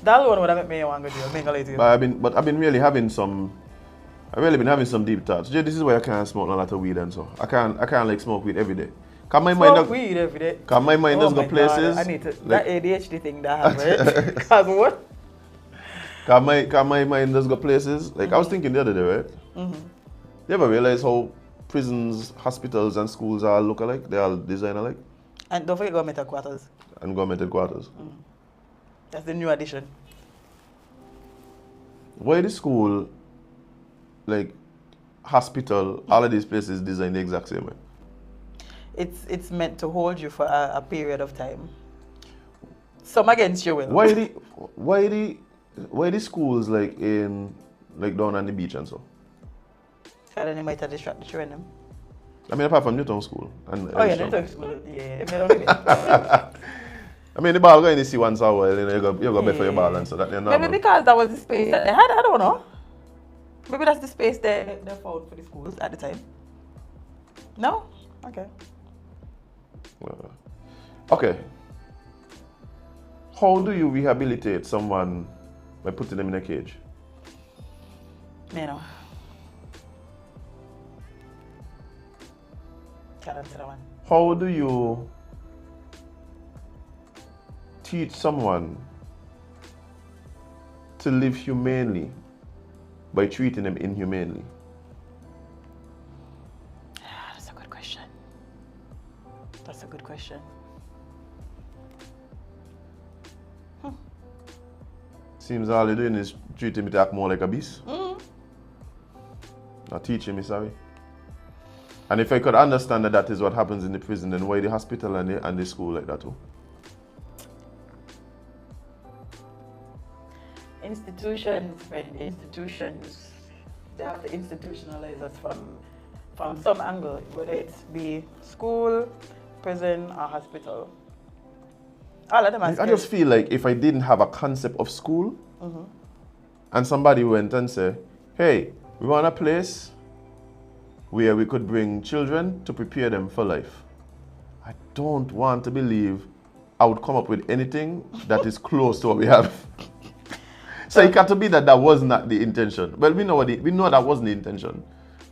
That one would have made me want to go to jail. But I've been really having some. I've really been having some deep thoughts. This is why I can't smoke a lot of weed and so. I can't like smoke weed every day. Cause my mind weed every day. Cause my mind does go places. I need to like, that ADHD thing that I have, right? Cause what? Cause my mind does go places. Like I was thinking the other day, right? You ever realize how prisons, hospitals, and schools all look alike? They all design alike. And don't forget government quarters. And government headquarters. That's the new addition. Why the school, like hospital, all of these places designed the exact same way? It's meant to hold you for a period of time. Some against your will. Why the schools like down on the beach and so? So then you might have distract the children. I mean, apart from Newtown School and Newtown School, yeah. I mean, the ball going to see once a while, you know, you go bet for your ball and so that they're normal. Maybe because that was the space that they had, I don't know. Maybe that's the space they found for the schools at the time. No? Okay. Okay. How do you rehabilitate someone by putting them in a cage? You know. Can't answer that one. How do you teach someone to live humanely by treating them inhumanely? That's a good question. That's a good question. Seems all you're doing is treating me to act more like a beast. Not teaching me, sorry. And if I could understand that that is what happens in the prison, then why the hospital and the school like that too? Institutions, they have to institutionalize us from some angle, whether it be school, prison, or hospital. All of them are I just feel like if I didn't have a concept of school, and somebody went and said, hey, we want a place where we could bring children to prepare them for life. I don't want to believe I would come up with anything that is close to what we have. So it got to be that was not the intention. Well, we know that wasn't the intention.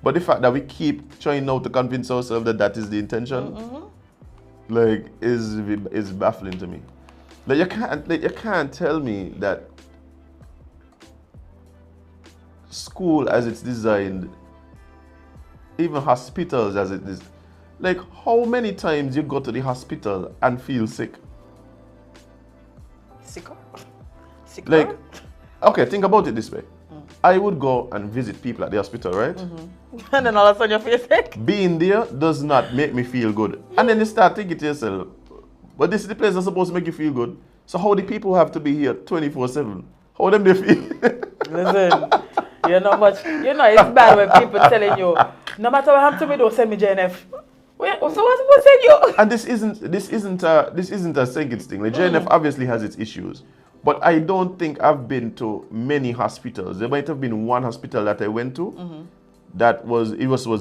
But the fact that we keep trying now to convince ourselves that that is the intention, like, is baffling to me. Like you can't tell me that school as it's designed, even hospitals as it is, like how many times you go to the hospital and feel sick? Sicker? Like, okay, think about it this way. I would go and visit people at the hospital, right? And then all of a sudden you feel sick? Being there does not make me feel good. And then you start thinking to yourself, but this is the place that's supposed to make you feel good. So how the people have to be here 24/7? How them they feel? Listen, you're not much. You know, it's bad when people telling you, no matter what happened to me, don't send me JNF. Wait, so what's saying you? And this isn't a second thing. Like JNF obviously has its issues, but I don't think I've been to many hospitals. There might have been one hospital that I went to that was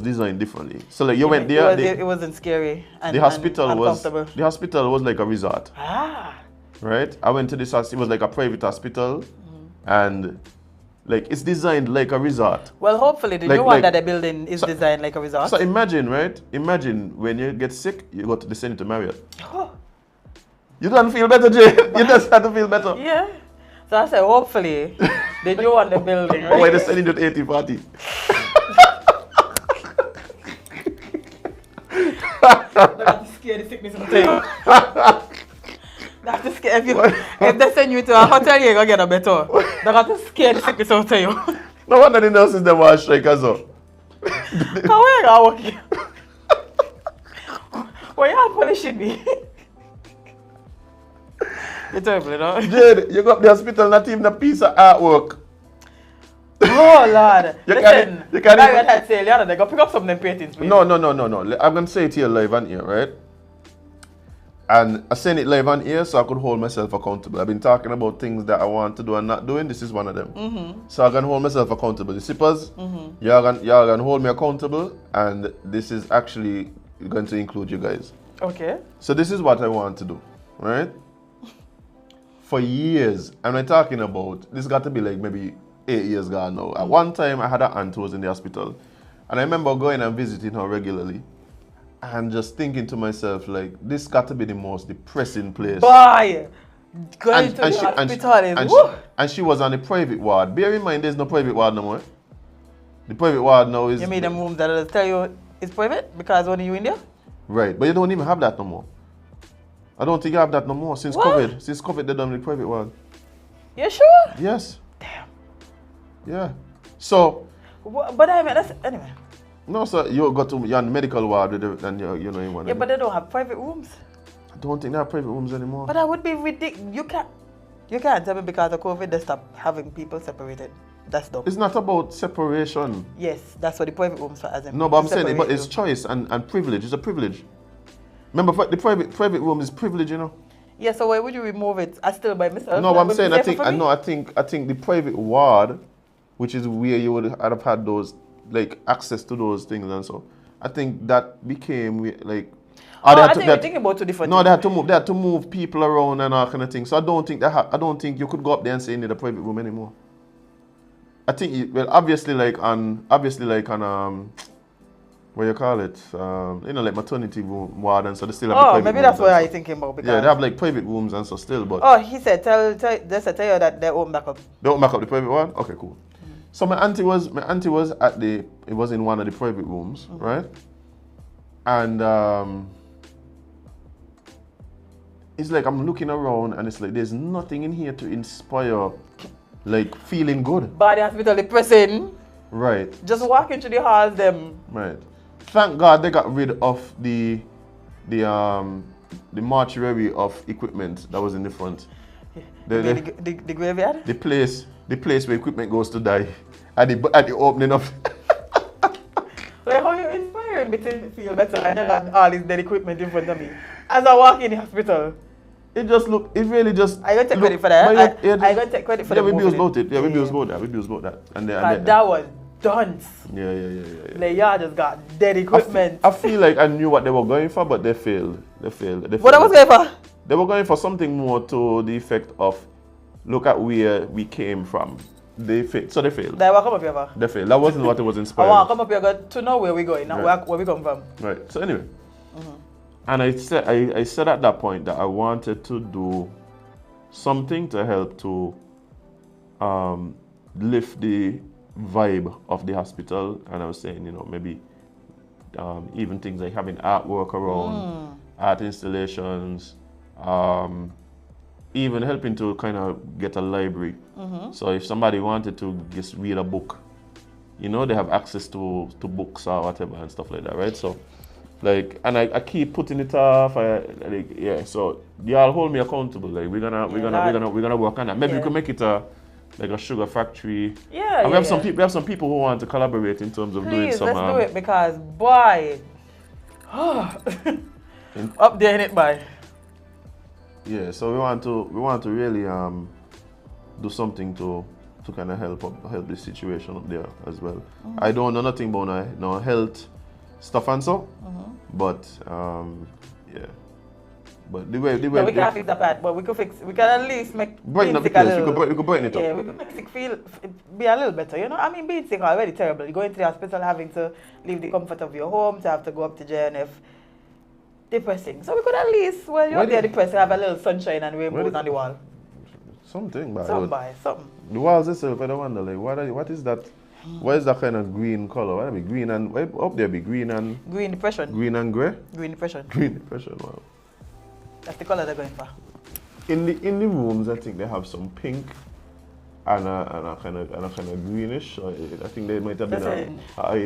designed differently. So like you went there, it wasn't scary. And, the hospital and was uncomfortable. like a resort. Right? I went to this hospital. It was like a private hospital, and like it's designed like a resort. Well, hopefully the new one that they're building is designed like a resort. So imagine, right? Imagine when you get sick, you go to the Senator Marriott. You don't feel better, Jade. You just have to feel better. Yeah. So I said, hopefully the new one they're building. Right? Or why they sending you to 80-40. That's scary sickness of the That's the scare. If they send you to a hotel, you're going to get a better. That's the scary sickness of you. No wonder the nurses them want to strike as well. How are you going to work here? Why you punishing me? You're terrible, you know? Jade, you go up the hospital, not even a piece of artwork. Oh, Lord. You Listen, can't even... I say, Leeronie, they go pick up some of them paintings, please. No. I'm going to say it here live on here, right? And I send it live on here so I could hold myself accountable. I've been talking about things that I want to do and not doing. This is one of them. So I can hold myself accountable. The sippers, y'all can hold me accountable, and this is actually going to include you guys. Okay. So this is what I want to do, right? For years, and I'm talking about, this got to be like maybe 8 years ago now. At one time, I had an aunt who was in the hospital, and I remember going and visiting her regularly, and just thinking to myself, like, this got to be the most depressing place. Boy! Going to the hospital and she was on the private ward. Bear in mind, there's no private ward no more. The private ward now is... You mean the room that tell you it's private because only you in there? Right, but you don't even have that no more. I don't think you have that no more since COVID. Since COVID, they done the private ward. You sure? Yes. Damn. Yeah. So... But I mean, that's... Anyway. No, sir, you're on the medical ward and you know you want. Yeah, but they don't have private rooms. I don't think they have private rooms anymore. But that would be ridiculous. You can't tell me because of COVID they stopped having people separated. That's dumb. It's not about separation. Yes, that's what the private rooms for Azem. No, but I'm saying but it's choice and privilege. It's a privilege. Remember, the private room is privilege, you know. Yeah, so why would you remove it? I still by myself. No, but I'm saying I think the private ward, which is where you would have had those like access to those things and so. I think that became like. I think you're thinking about two different. No, things. They had to move people around and all kind of things. So I don't think you could go up there and say you need a private room anymore. I think obviously like on what you call it, like maternity room ward and so they still have the private maybe that's what I'm thinking about. Because they have like private rooms and so still, but. Oh, he said tell you that they won't back up. They won't back up the private one? Okay, cool. So my auntie was in one of the private rooms, right? And it's like I'm looking around and it's like there's nothing in here to inspire like feeling good. Body hospital depressing. Right. Just walk into the halls them. Right. Thank God they got rid of the mortuary of equipment that was in the front. The graveyard? The place where equipment goes to die. At the opening of Like how you inspiring me to feel better and I got all this dead equipment in front of me. As I walk in the hospital. I gonna take credit for that. I gonna take credit for that. We bills about it. Yeah, we bills about that. And that was dunce. Yeah. Like y'all just got dead equipment. I feel like I knew what they were going for, but they failed. What I was going for? They were going for something more to the effect of look at where we came from. They failed. So they failed. They come up here. They failed. That wasn't what it was inspiring. I want to come up here to know where we're going, not where we come from. Right. So anyway. And I said at that point that I wanted to do something to help to lift the vibe of the hospital. And I was saying, maybe even things like having artwork around, art installations, even helping to kind of get a library. So if somebody wanted to just read a book, they have access to books or whatever and stuff like that, right? So, and I keep putting it off. So y'all hold me accountable. Like we're gonna work on that. Maybe we could make it like a sugar factory. Yeah, and we have some people who want to collaborate in terms of doing some. Let's do it because boy, up there in it, boy. Yeah, so we want to really do something to kind of help the situation up there as well. I don't know nothing about no health stuff and so, but yeah. But the way we can't fix that part, but we can at least make brighten up the being sick place. a little. We could brighten it up. Yeah, we could make sick be a little better, you know. I mean, being sick already terrible. You go into the hospital having to leave the comfort of your home to have to go up to JNF. Depressing. So we could at least, well, you're there depressed, have a little sunshine and rainbows on the wall. Something, something. The walls itself, I don't wonder, like, what is that? What is that kind of green color? What be green and up there be green and green depression. Green and grey? Green depression. Green depression, wow. That's the color they're going for. In the rooms, I think they have some pink and a kind of greenish. I think they might have been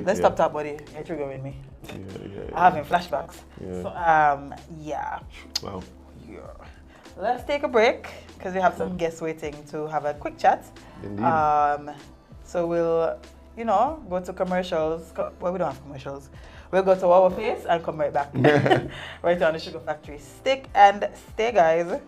let's stop that, buddy. You're triggering me. Yeah. I'm having flashbacks. Yeah. So yeah. Wow. Yeah. Let's take a break because we have some guests waiting to have a quick chat. Indeed. So we'll, go to commercials. Well, we don't have commercials. We'll go to our place and come right back. Right on the Sugar Factory. Stick and stay, guys.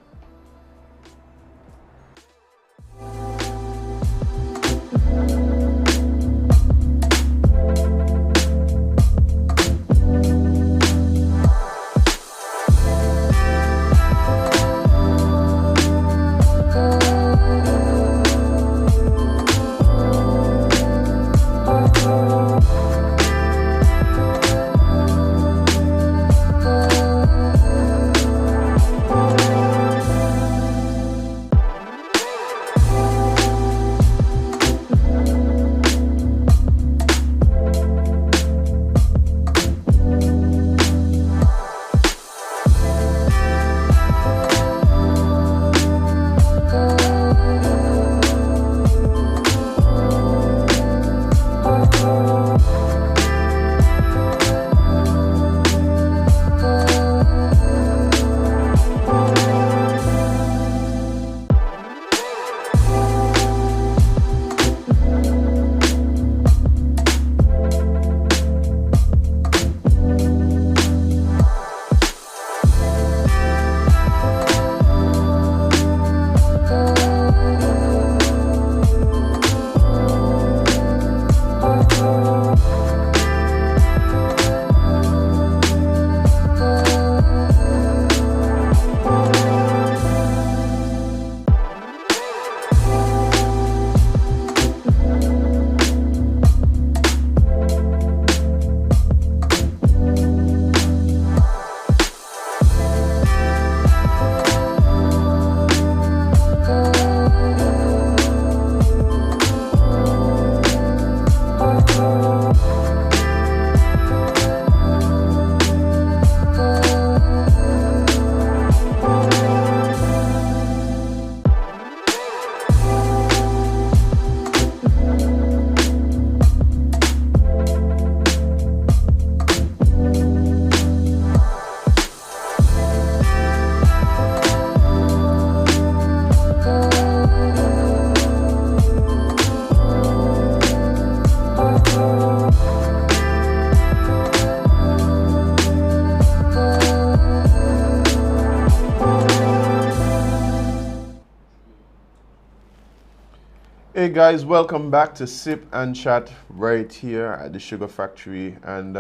Hey guys, welcome back to Sip and Chat right here at the Sugar Factory. And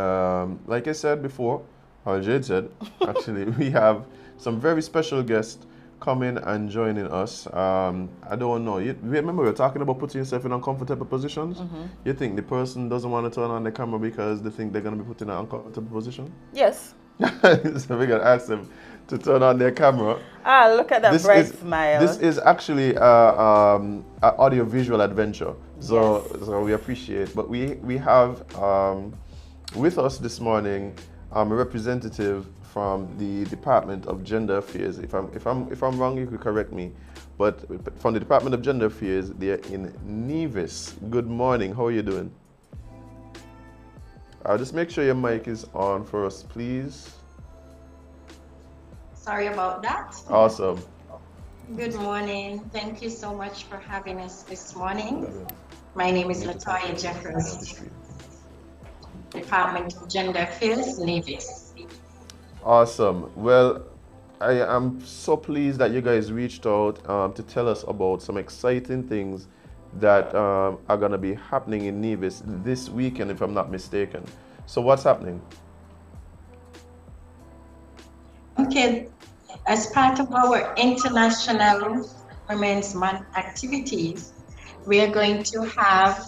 like I said before, or Jade said, actually, we have some very special guests coming and joining us. I don't know. Remember, we were talking about putting yourself in uncomfortable positions? Mm-hmm. You think the person doesn't want to turn on the camera because they think they're going to be put in an uncomfortable position? Yes. So we're going to ask them to turn on their camera. Ah, look at that bright smile. This is actually an audio-visual adventure. So, yes. So we appreciate. But we have with us this morning a representative from the Department of Gender Affairs. If I'm wrong, you could correct me. But from the Department of Gender Affairs, they're in Nevis. Good morning. How are you doing? Just make sure your mic is on for us, please. Sorry about that. Awesome. Good morning. Thank you so much for having us this morning. My name is Latoya Jeffers, Department of Gender Affairs, Nevis. Awesome. Well, I am so pleased that you guys reached out to tell us about some exciting things that are going to be happening in Nevis this weekend, if I'm not mistaken. So, what's happening? Okay, as part of our International Women's Month activities, we are going to have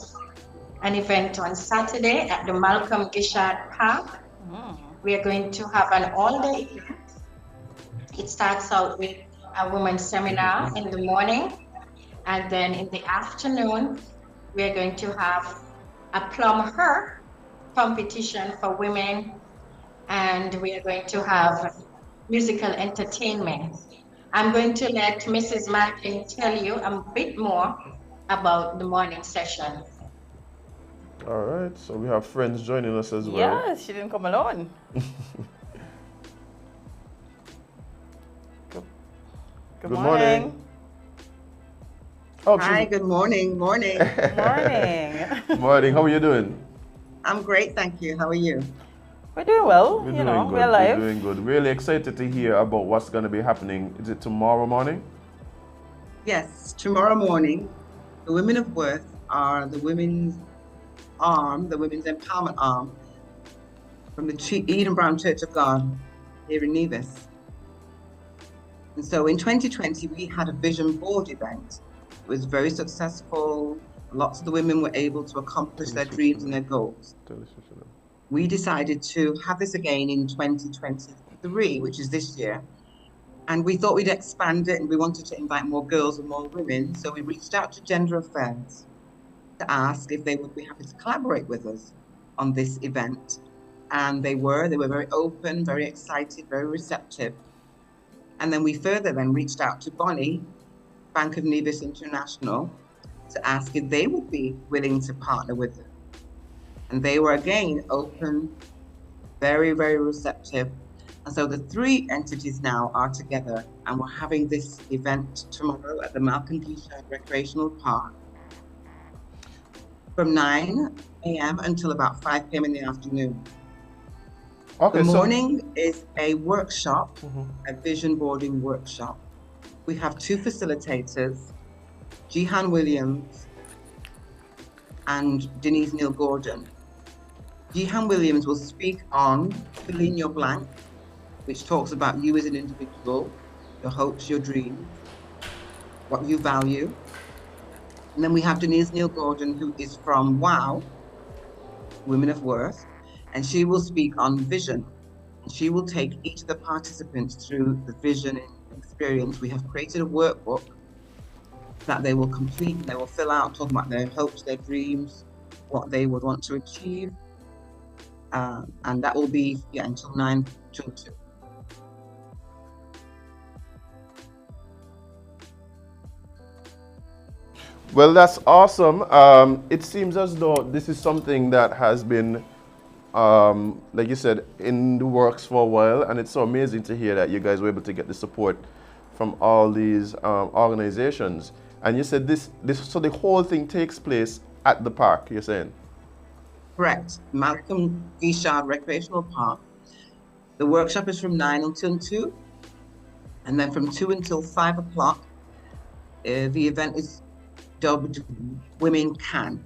an event on Saturday at the Malcolm Gishard Park. We are going to have an all-day event. It starts out with a women's seminar in the morning, and then in the afternoon, we are going to have a plum her competition for women, and we are going to have musical entertainment. I'm going to let Mrs. Martin tell you a bit more about the morning session. All right. So, we have friends joining us as well. Yes, she didn't come alone. Good morning. Oh, Hi, good morning. Morning. Morning. Morning. How are you doing? I'm great, thank you. How are you? We're doing well. We're you doing know, good. we're alive. We're doing good. Really excited to hear about what's going to be happening. Is it tomorrow morning? Yes, tomorrow morning, the Women of Worth are the women's arm, the women's empowerment arm from the Eden Brown Church of God here in Nevis. And so in 2020, we had a vision board event. It was very successful. Lots of the women were able to accomplish their dreams and their goals. We decided to have this again in 2023, which is this year. And we thought we'd expand it and we wanted to invite more girls and more women. So we reached out to Gender Affairs to ask if they would be happy to collaborate with us on this event. And they were very open, very excited, very receptive. And then we further reached out to Bonnie, Bank of Nevis International, to ask if they would be willing to partner with us. And they were again open, very, very receptive. And so the three entities now are together and we're having this event tomorrow at the Malcolm Gishard Recreational Park from 9 a.m. until about 5 p.m. in the afternoon. Okay, the morning is a workshop, a vision boarding workshop. We have two facilitators, Jihan Williams and Denise Neal Gordon. Jihan Williams will speak on Fill in Your Blank, which talks about you as an individual, your hopes, your dreams, what you value. And then we have Denise Neal Gordon, who is from WOW, Women of Worth, and she will speak on vision. She will take each of the participants through the vision experience. We have created a workbook that they will complete, they will fill out, talking about their hopes, their dreams, what they would want to achieve. And that will be until 9 till 2. Well, that's awesome. It seems as though this is something that has been, like you said, in the works for a while, and it's so amazing to hear that you guys were able to get the support from all these organizations. And you said so the whole thing takes place at the park, you're saying? Correct. Malcolm Gishard Recreational Park. The workshop is from 9 until 2, and then from 2 until 5 o'clock, the event is dubbed Women Can.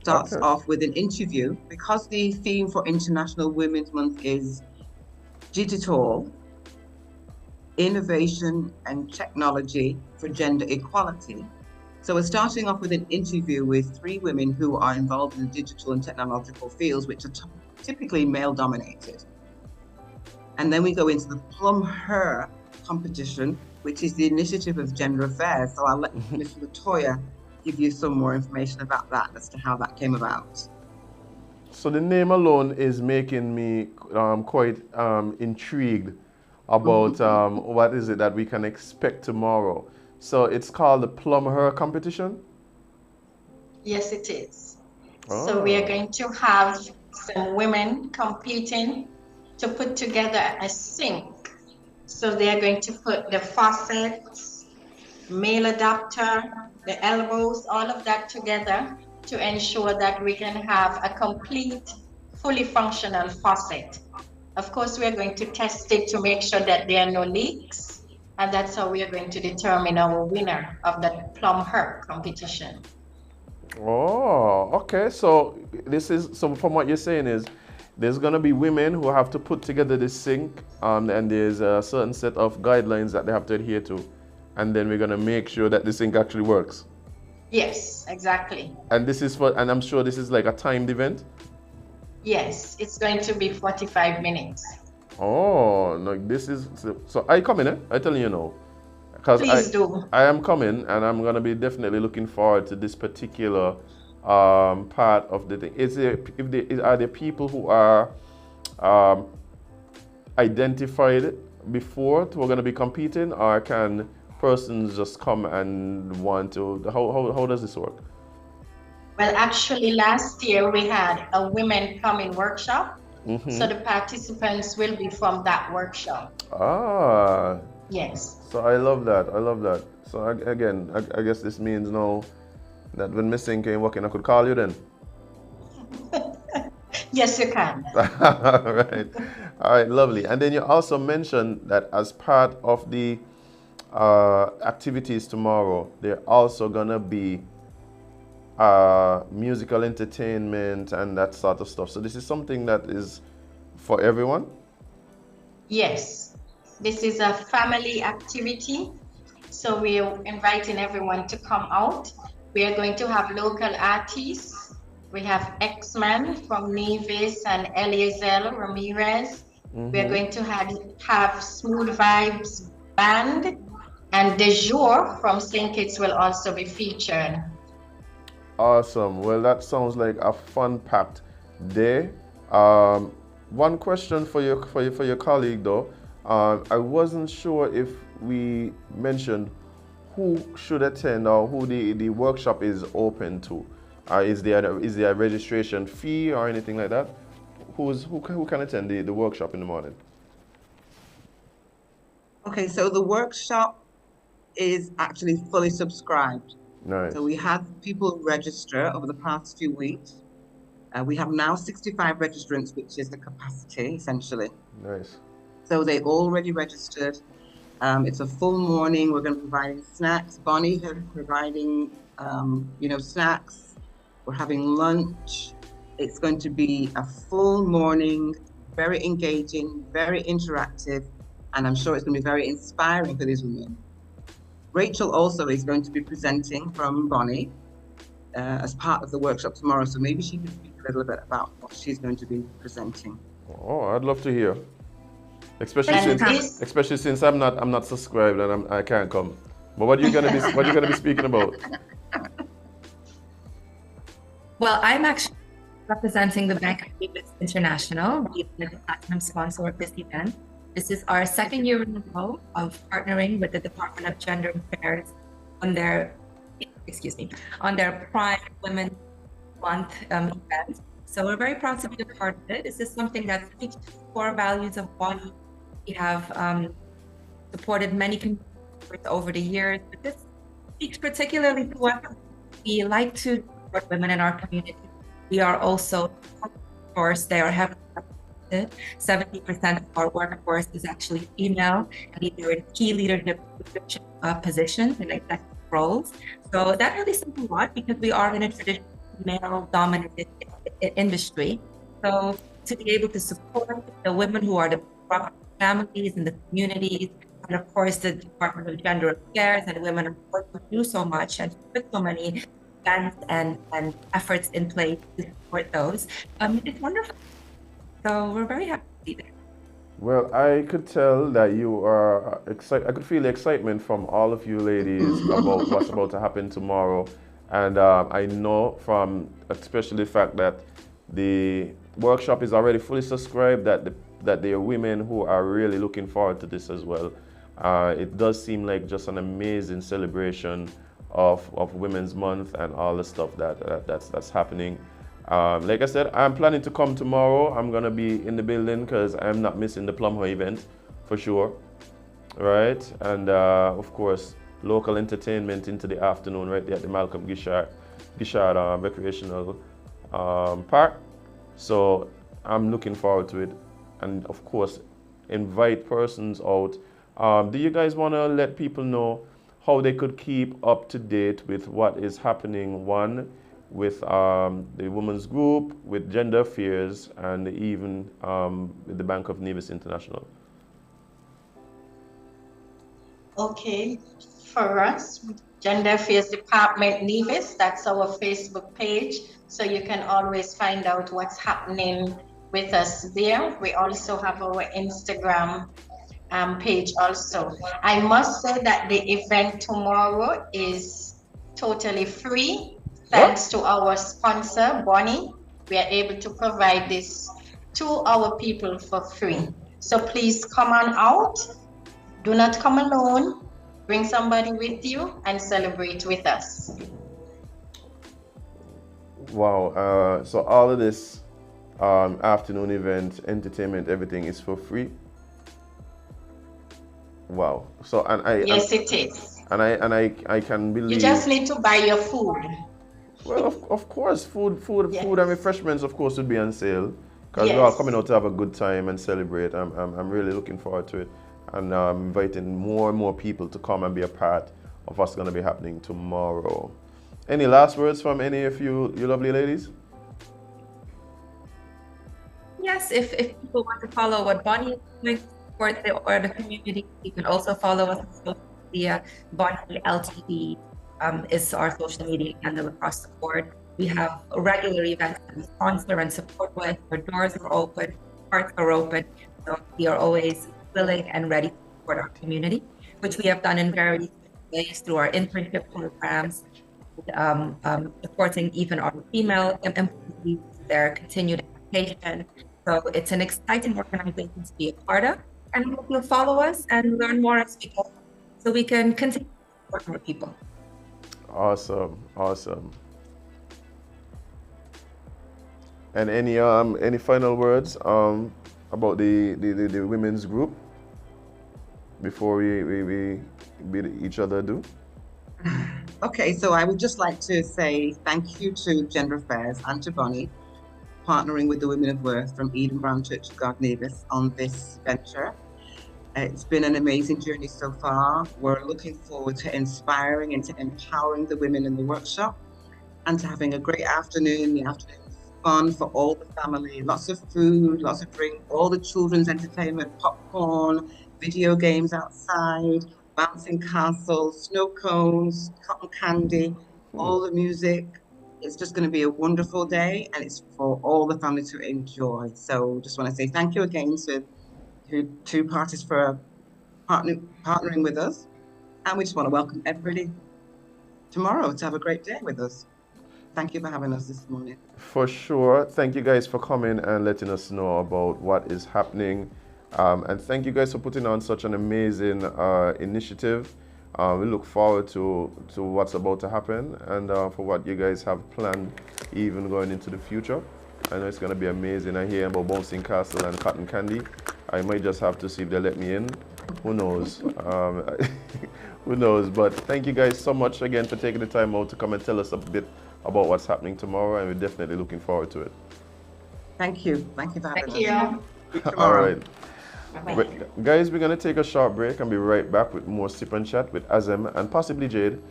Starts off with an interview. Because the theme for International Women's Month is digital, innovation and technology for gender equality. So we're starting off with an interview with 3 women who are involved in digital and technological fields, which are typically male dominated. And then we go into the Plum Her competition, which is the initiative of Gender Affairs. So I'll let Ms. Latoya give you some more information about that as to how that came about. So the name alone is making me quite intrigued about what is it that we can expect tomorrow. So it's called the Plum Her competition? Yes, it is. Oh. So we are going to have some women competing to put together a sink. So they are going to put the faucets, male adapter, the elbows, all of that together to ensure that we can have a complete, fully functional faucet. Of course, we are going to test it to make sure that there are no leaks, and that's how we are going to determine our winner of the plum herb competition. Oh, okay. So from what you're saying is there's gonna be women who have to put together this sink, and there's a certain set of guidelines that they have to adhere to, and then we're gonna make sure that the sink actually works. Yes, exactly. And and I'm sure this is like a timed event. Yes, it's going to be 45 minutes. Oh, no, this is so. I come in, eh? I telling you now, because Please do. I am coming, and I'm gonna be definitely looking forward to this particular part of the thing. Are there people who are identified before who are gonna be competing, or can persons just come and want to? How does this work? Well, actually, last year we had a women coming workshop. So the participants will be from that workshop. Ah. Yes. So I love that. I love that. So I guess this means now that when Miss Sink ain't working, I could call you then. Yes, you can. All right. All right, lovely. And then you also mentioned that as part of the activities tomorrow, they're also gonna be musical entertainment and that sort of stuff. So this is something that is for everyone? Yes. This is a family activity. So we're inviting everyone to come out. We are going to have local artists. We have X-Man from Nevis and Eliezer Ramirez. We are going to have Smooth Vibes Band, and De Jour from St. Kitts will also be featured. Awesome. Well, that sounds like a fun-packed day. One question for your colleague though. I wasn't sure if we mentioned who should attend or who the workshop is open to. Is there a registration fee or anything like that? Who can attend the workshop in the morning? Okay, so the workshop is actually fully subscribed. Nice. So we had people register over the past few weeks. We have now 65 registrants, which is the capacity essentially. Nice. So they already registered. It's a full morning. We're going to be providing snacks. Bonnie is providing, snacks. We're having lunch. It's going to be a full morning, very engaging, very interactive, and I'm sure it's going to be very inspiring for these women. Rachel also is going to be presenting from Bonnie as part of the workshop tomorrow, so maybe she can speak a little bit about what she's going to be presenting. Oh, I'd love to hear. Especially since I'm not subscribed and I can't come. But what are you gonna be speaking about? Well, I'm actually representing the Bank of Nevis International, the platinum sponsor of this event. This is our second year in a row of partnering with the Department of Gender Affairs on their Pride Women's Month event. So we're very proud to be a part of it. This is something that speaks to core values of Bonnie. We have supported many communities over the years, but this speaks particularly to what we like to support women in our community. We are also, of course, they are heavily represented. 70% of our workforce is actually female, and either in key leadership positions and executive roles. So that really says a lot because we are in a traditional male-dominated industry. So to be able to support the women who are the families and the communities, and of course the Department of Gender Affairs and women of course who do so much and put so many events and efforts in place to support those. It's wonderful. So we're very happy to be there. Well, I could tell that you are excited. I could feel the excitement from all of you ladies about what's about to happen tomorrow. And I know from especially the fact that the workshop is already fully subscribed that there are women who are really looking forward to this as well. It does seem like just an amazing celebration of Women's Month and all the stuff that's happening. Like I said, I'm planning to come tomorrow. I'm gonna be in the building because I'm not missing the Plum High event for sure. right? And of course, local entertainment into the afternoon right there at the Malcolm Gishard Recreational Park. So I'm looking forward to it. And of course, invite persons out. Do you guys want to let people know how they could keep up to date with what is happening, one, with the women's group, with gender affairs, and even with the Bank of Nevis International? Okay, for us, Gender Affairs Department Nevis, that's our Facebook page. So you can always find out what's happening with us there. We also have our Instagram page also. I must say that the event tomorrow is totally free. Thanks to our sponsor, Bonnie. We are able to provide this to our people for free. So please come on out. Do not come alone. Bring somebody with you and celebrate with us. Wow. So all of this afternoon event, entertainment, everything is for free. Wow. So Yes, it is. And I can believe you just need to buy your food. Well, of course, food and refreshments, of course, would be on sale because Yes. we're all coming out to have a good time and celebrate. I'm really looking forward to it, and inviting more and more people to come and be a part of what's going to be happening tomorrow. Any last words from any of you lovely ladies? Yes, if people want to follow what Bonnie is doing for the community, you can also follow us on social media. Bonnie LTD is our social media handle across the board. We have regular events that we sponsor and support with. Our doors are open, hearts are open. So we are always willing and ready to support our community, which we have done in various ways through our internship programs, supporting even our female employees, their continued education. So it's an exciting organization to be a part of, and I hope you'll follow us and learn more as we go, so we can continue to support more people. Awesome. And any final words about the women's group before we bid each other adieu? Okay, so I would just like to say thank you to Gender Affairs and to Bonnie, partnering with the Women of Worth from Eden Brown Church of God Nevis on this venture. It's been an amazing journey so far. We're looking forward to inspiring and to empowering the women in the workshop and to having a great afternoon. The afternoon is fun for all the family, lots of food, lots of drink, all the children's entertainment, popcorn, video games outside, bouncing castles, snow cones, cotton candy, all the music. It's just going to be a wonderful day, and it's for all the family to enjoy. So just want to say thank you again to two parties for partnering with us. And we just want to welcome everybody tomorrow to have a great day with us. Thank you for having us this morning. For sure. Thank you guys for coming and letting us know about what is happening. And thank you guys for putting on such an amazing initiative. We look forward to what's about to happen and for what you guys have planned even going into the future. I know it's going to be amazing. I hear about bouncing castle and cotton candy. I might just have to see if they let me in. Who knows? Who knows? But thank you guys so much again for taking the time out to come and tell us a bit about what's happening tomorrow, and we're definitely looking forward to it. Thank you. Thank you for having us. Thank you. All right. Guys, we're going to take a short break and be right back with more Sip and Chat with Azem and possibly Jade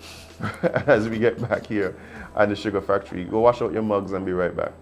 as we get back here at the Sugar Factory. Go wash out your mugs and be right back.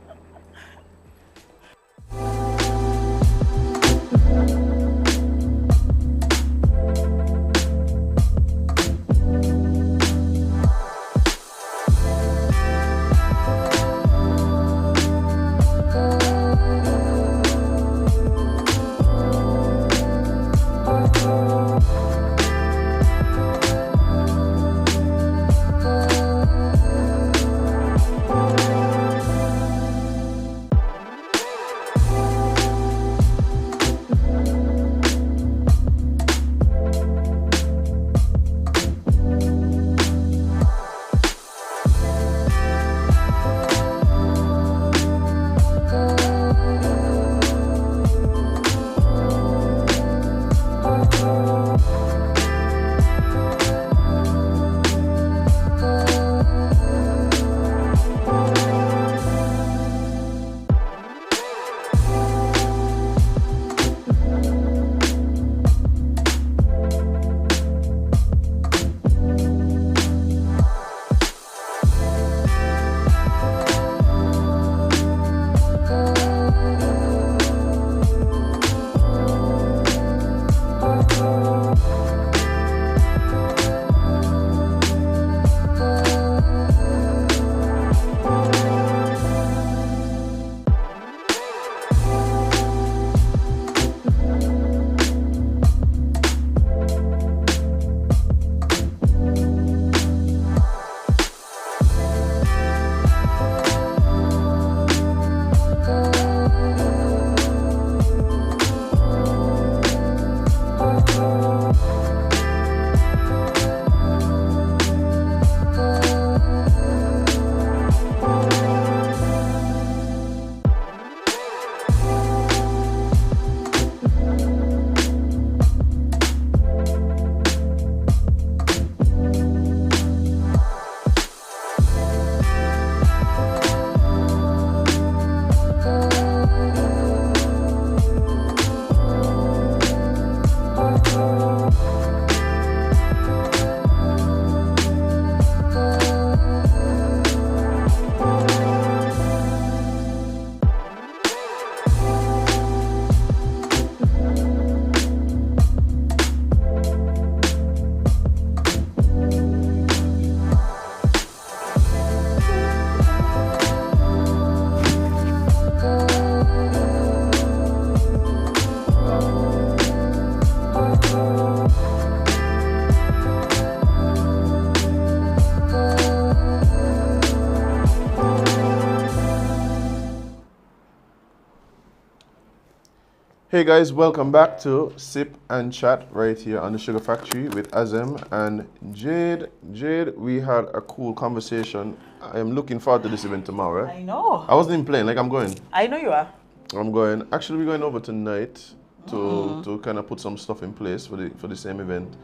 Hey guys, welcome back to Sip and Chat right here on the Sugar Factory with Azem and Jade. Jade, we had a cool conversation. I am looking forward to this event tomorrow. I know. I wasn't even playing, like I'm going. I know you are. I'm going. Actually, we're going over tonight to kind of put some stuff in place for the same event.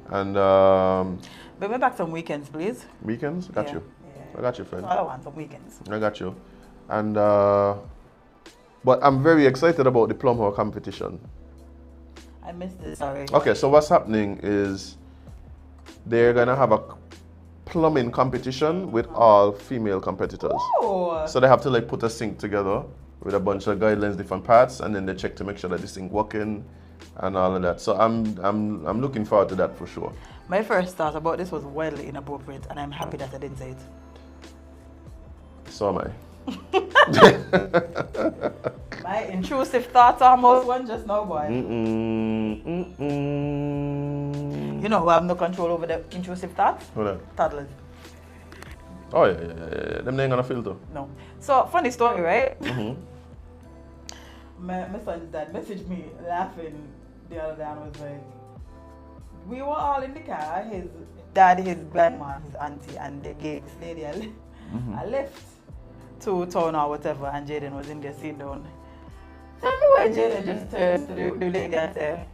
And Bring me back some weekends, please. weekends, got Yeah, you. yeah. I got you, friend. That's all I want, some weekends. I got you. And but I'm very excited about the plum hole competition. I missed this already. Okay, so what's happening is they're gonna have a plumbing competition with all female competitors. Oh. So they have to like put a sink together with a bunch of guidelines, different parts, and then they check to make sure that the sink working and all of that. So I'm looking forward to that for sure. My first thought about this was wildly inappropriate, and I'm happy that I didn't say it. So am I. My intrusive thoughts almost went just now, boy. You know who have no control over the intrusive thoughts? Hold on. Toddlers. Oh yeah. Them they ain't gonna filter. No. So, funny story, right? My son's dad messaged me laughing the other day and was like, we were all in the car, his dad, his grandma, his auntie, and they gave this lady a lift to town or whatever, and Jaden was in there sitting down. Tell me why Jaden just turned to the lady and said,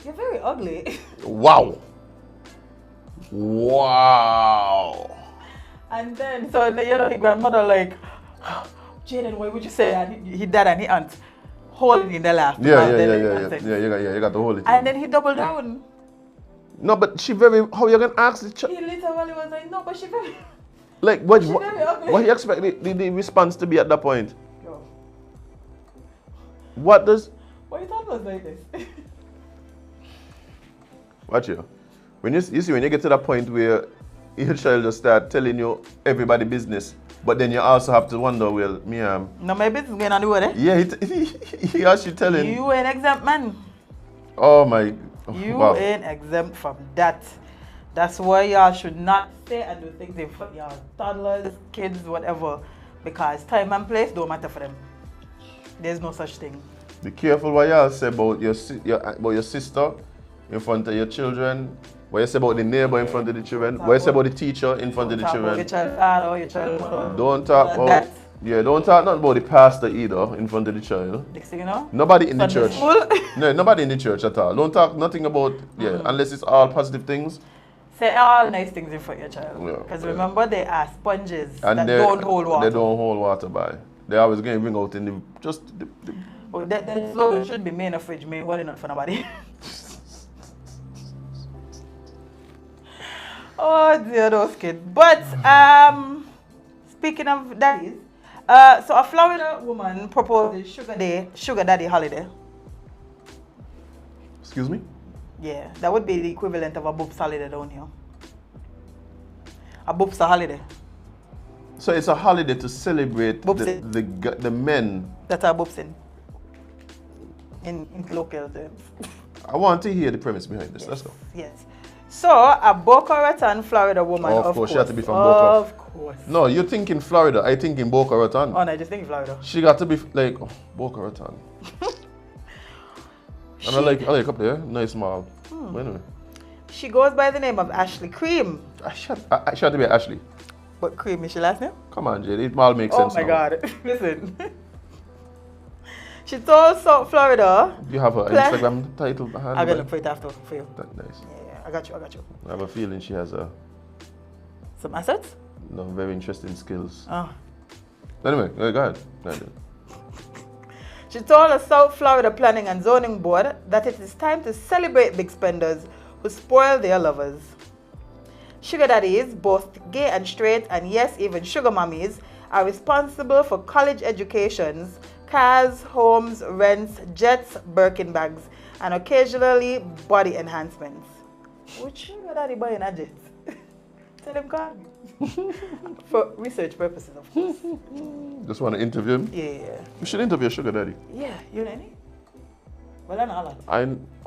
you're very ugly. Wow. Wow. And then, so you know, the grandmother like, Jaden, why would you say? And his dad and his aunt holding in the laugh. Yeah. You got to hold it. And then he doubled down. No, but she very. How you gonna ask the child? He literally was like, no, but she very. Like what? She very ugly. What you expect the response to be at that point? Yo, What does? why you talking us like this? Watch you. When you see when you get to that point where your child just start telling you everybody business, but then you also have to wonder, well, me No, my business going on the way, eh? yeah, he actually telling. You ain't exempt, man. Oh my. You Wow. ain't exempt from that. That's why y'all should not say and do things in front of y'all toddlers, kids, whatever, because time and place don't matter for them. There's no such thing. Be careful what y'all say about your sister in front of your children. What you say about the neighbor in front of the children. What you say about the teacher in front of the Talk about your children. child father, your child mother. Don't talk about that. don't talk nothing about the pastor either in front of the child. Next thing you know, Nobody in the Sunday church. school. No, nobody in the church at all. Don't talk nothing about unless it's all positive things. Say all nice things in front of your child. Yeah, Because yeah. remember, they are sponges And that they don't hold water. They don't hold water by. They always going to bring out in the Oh, that slogan should be made in a fridge, made holding not for nobody. Oh dear, those kids. But speaking of daddies, so a Florida woman proposed a sugar daddy holiday. Excuse me? Yeah, that would be the equivalent of a boobs holiday down here. A boobs holiday. So it's a holiday to celebrate Boopsie. the men. That's a boobs in local terms. I want to hear the premise behind this. Let's go. Yes. So, a Boca Raton, Florida woman, Of course, she had to be from Boca. Of course. No, you're thinking Florida. I think in Boca Raton. Oh, no, I just think Florida. She got to be like Boca Raton. And I like up there. Nice mall. But anyway. She goes by the name of Ashley Cream. She had to be Ashley. But Cream is your last name? Come on, Jade. It all makes Oh sense my now. God. Listen. She told South Florida. You have her Pla- Instagram title behind I'm her? going to look for it after for you. That nice. Yeah, I got you. I have a feeling she has Some assets? very interesting skills. Oh. Anyway, go ahead. She told the South Florida Planning and Zoning Board that it is time to celebrate big spenders who spoil their lovers. Sugar daddies, both gay and straight, and yes, even sugar mummies, are responsible for college educations, cars, homes, rents, jets, Birkin bags, and occasionally body enhancements. Which sugar daddy buying a jet? Tell him call me. For research purposes, of course. Just want to interview him? Yeah. You should interview a sugar daddy. Yeah, you know any? Well, I know a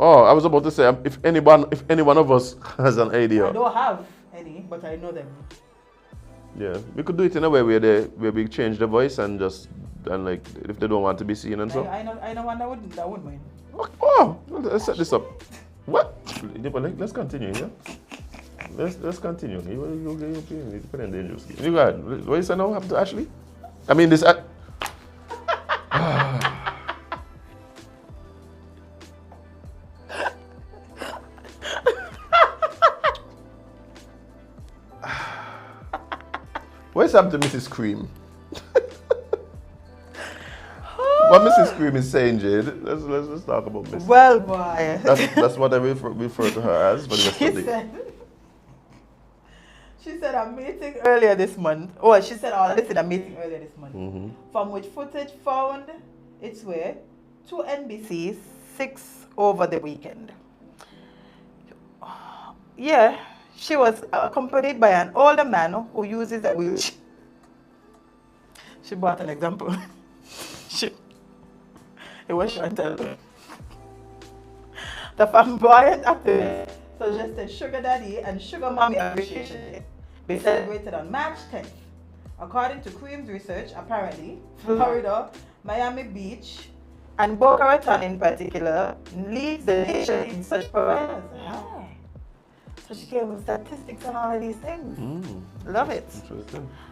lot. I was about to say, if any one of us has an idea. I don't have any, but I know them. Yeah, we could do it in a way where we change the voice and just and like if they don't want to be seen and so. I know one that wouldn't mind. Oh, let's set this up. What? Let's continue, yeah? Let's continue. You need to put in dangerous game. You got what you say now happened to Ashley? I mean this What's happened to Mrs. Cream? What Mrs. Cream is saying, Jade, let's talk about Mrs. Well, boy. That's what I refer to her as for the rest of the day. She said a meeting earlier this month. Oh, she said all this in a meeting earlier this month. Mm-hmm. From which footage found its way to NBC 6 over the weekend. Yeah, she was accompanied by an older man who uses a wheelchair. She brought an example. It was Chantal. The flamboyant activist suggested Sugar Daddy and Sugar Mommy Appreciation Day be celebrated on March 10th. According to Cream's research, apparently, Florida, Miami Beach, and Boca Raton in particular leads the nation in such providers. So she came with statistics and all of these things. Love it.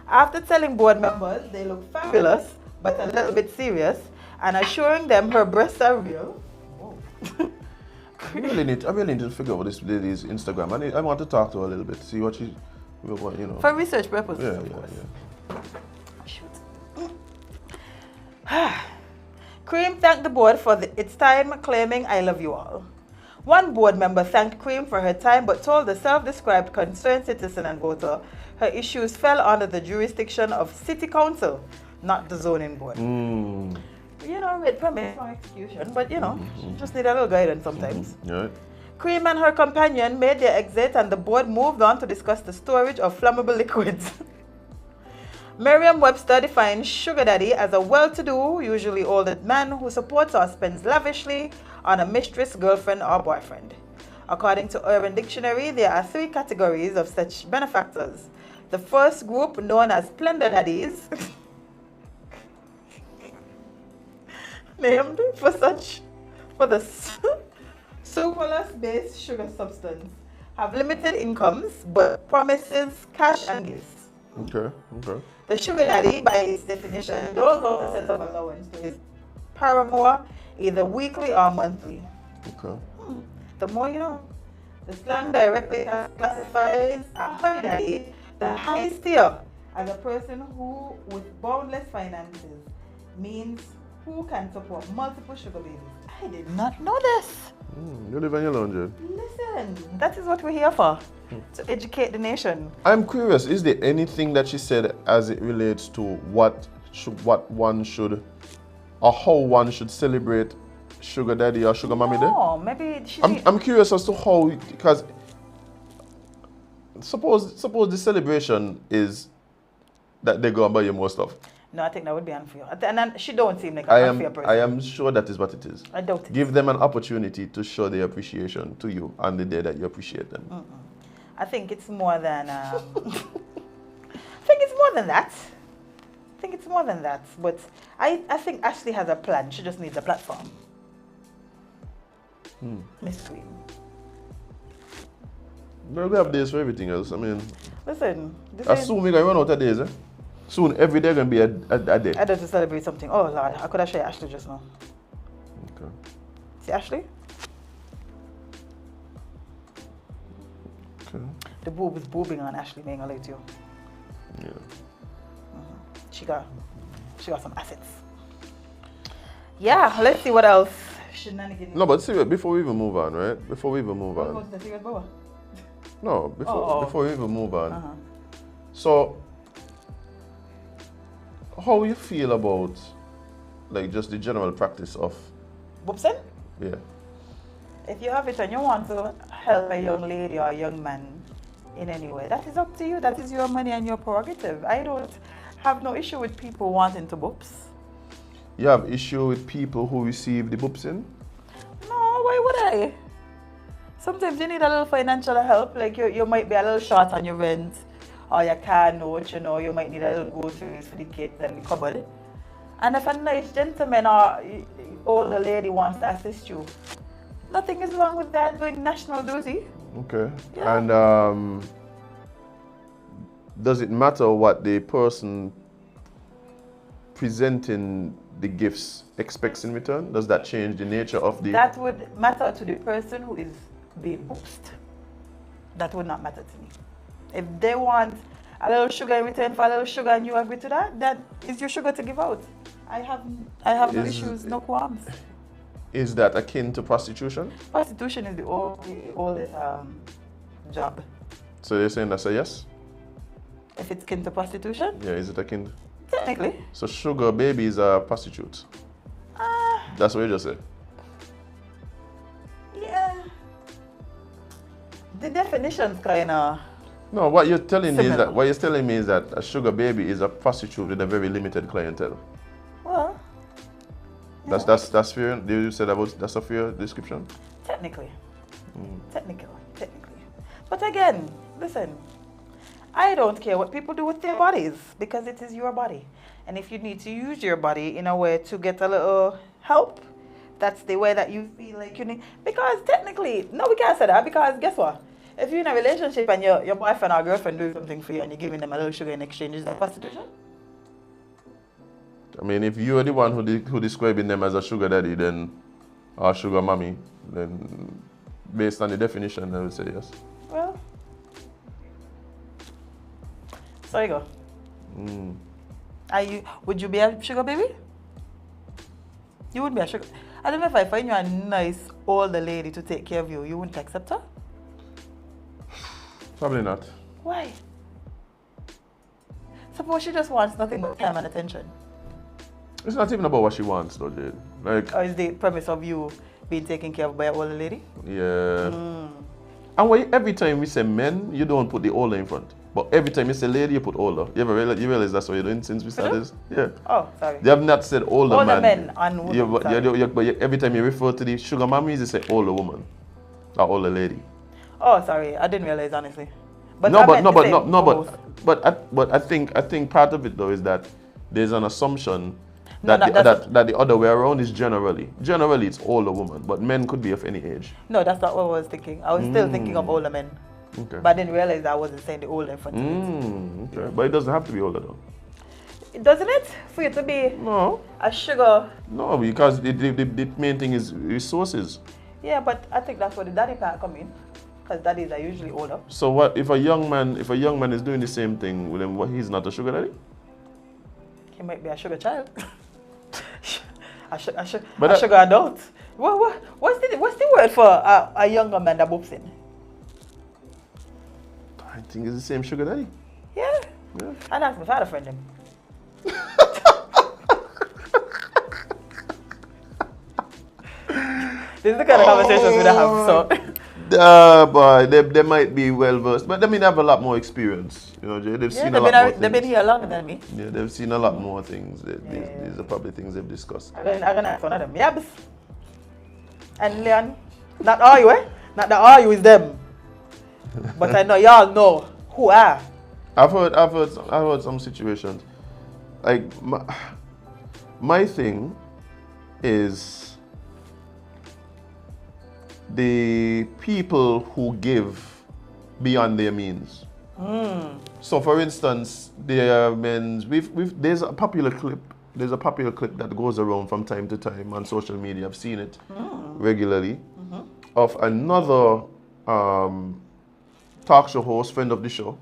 After telling board members they look fabulous, but a little bit serious, and assuring them her breasts are real. I really need to figure out this lady's Instagram. I want to talk to her a little bit, see what she, you know. For research purposes, Yeah, of yeah, course. Shoot. Cream thanked the board for its time, claiming, "I love you all." One board member thanked Cream for her time, but told the self-described concerned citizen and voter her issues fell under the jurisdiction of City Council, not the zoning board. You know, with permit for execution, but you know, just need a little guidance sometimes. Right. Cream and her companion made their exit, and the board moved on to discuss the storage of flammable liquids. Merriam-Webster defines sugar daddy as a well-to-do, usually older man who supports or spends lavishly on a mistress, girlfriend, or boyfriend. According to Urban Dictionary, there are 3 categories of such benefactors. The first group, known as splendor daddies, named for the sucralose-based sugar substance, have limited incomes but promises cash and gifts. Okay. The sugar daddy, by its definition, knows how to set up allowance to his paramour either weekly or monthly. Okay. The more you know. The slang directly classifies a honey daddy, the highest tier, as a person who, with boundless finances, means who can support multiple sugar babies. I did not know this. You live on your own, Jade. Listen, that is what we're here for, to educate the nation. I'm curious, is there anything that she said as it relates to what one should, or how one should celebrate Sugar Daddy or Sugar Mommy Day? No, maybe I'm curious as to how, because suppose the celebration is that they go and buy you more stuff. No, I think that would be unfair. And then she don't seem like an unfair person. I am sure that is what it is. I doubt it. Give them an opportunity to show their appreciation to you on the day that you appreciate them. I think it's more than. I think it's more than that. But I think Ashley has a plan. She just needs a platform. Miss Queen. Well, we have days for everything else. I mean, Listen. soon we're going to run out of days, eh? Soon every day going to be a day. I had to celebrate something. Oh, Lord. I could have shared Ashley just now. Okay. See Ashley? Okay. The boob is boobing on Ashley, being a late you. Yeah. She got some assets. Yeah, let's see what else. Shenanigans. No, but seriously, before we even move on, right? Before we even move on. No, before we even move on. So, how you feel about, like, just the general practice of Boobsing? Yeah. If you have it and you want to help a young lady or a young man in any way, that is up to you. That is your money and your prerogative. I don't have no issue with people wanting to boobs. You have issue with people who receive the boopsing? No, why would I? Sometimes you need a little financial help, like you might be a little short on your rent or your car note, you know, you might need a little groceries for the kids and the cupboard. And if a nice gentleman or older lady wants to assist you, nothing is wrong with that, doing national duty. Okay. Yeah. And does it matter what the person presenting the gifts expects in return? Does that change the nature of the... That would matter to the person who is being boosted. That would not matter to me. If they want a little sugar in return for a little sugar and you agree to that, that is your sugar to give out. I have no issues, no qualms. Is that akin to prostitution? Prostitution is the oldest job. So you're saying that's a yes? If it's akin to prostitution? Yeah, is it akin? Technically. So sugar babies are prostitutes? That's what you just said? Yeah. The definition's kind of... No, what you're telling me is similar. that what you're telling me is that a sugar baby is a prostitute with a very limited clientele. Well... That's fair. Did you say that's a fair description? Technically. Technically. But again, listen, I don't care what people do with their bodies because it is your body. And if you need to use your body in a way to get a little help, that's the way that you feel like you need. Because technically, no, we can't say that because guess what? If you're in a relationship and your boyfriend or girlfriend doing something for you and you're giving them a little sugar in exchange, is that prostitution? I mean, if you're the one who describing them as a sugar daddy, then or sugar mommy, then based on the definition, I would say yes. Well, so you go. Would you be a sugar baby? You wouldn't be a sugar. I don't know if I find you a nice older lady to take care of you, you wouldn't accept her? Probably not. Why? Suppose she just wants nothing but time and attention. It's not even about what she wants, though, Jade. Like, Or is the premise of you being taken care of by an older lady? yeah. And every time we say men, you don't put the older in front. But every time you say lady, you put older. You realize that's what you're doing since we started? Yeah. Oh, sorry. They have not said older Older man. men and women. But every time you refer to the sugar mommies, you say older woman or older lady. Oh, sorry. I didn't realize, honestly. But I think part of it though is that there's an assumption that the other way around is generally it's older woman, but men could be of any age. No, that's not what I was thinking. I was still thinking of older men. Okay. But I didn't realize that I wasn't saying the older in front of it. Okay. But it doesn't have to be older though. Doesn't it? For you to be No. a sugar. No, because the main thing is resources. Yeah, but I think that's where the daddy part come in. Because daddies are usually older. So what if a young man is doing the same thing with him, he's not a sugar daddy? He might be a sugar child. a But sugar adult. What's the word for a younger man that books in? I think it's the same sugar daddy. Yeah. Yeah. And that's my father friend him. This is the kind of conversations we have, so. But they might be well versed, but I mean, they have a lot more experience. You know, Jay, they've seen a lot more things. They've been here longer than me. Yeah, they've seen a lot more things. These are probably things they've discussed. I'm gonna ask one of them. Yabs. And Leon, not all you, eh? Not that all you is them. But I know y'all know who are. I've heard some situations. Like my thing is the people who give beyond their means. So, for instance, there's a popular clip. There's a popular clip that goes around from time to time on social media. I've seen it regularly of another talk show host, friend of the show,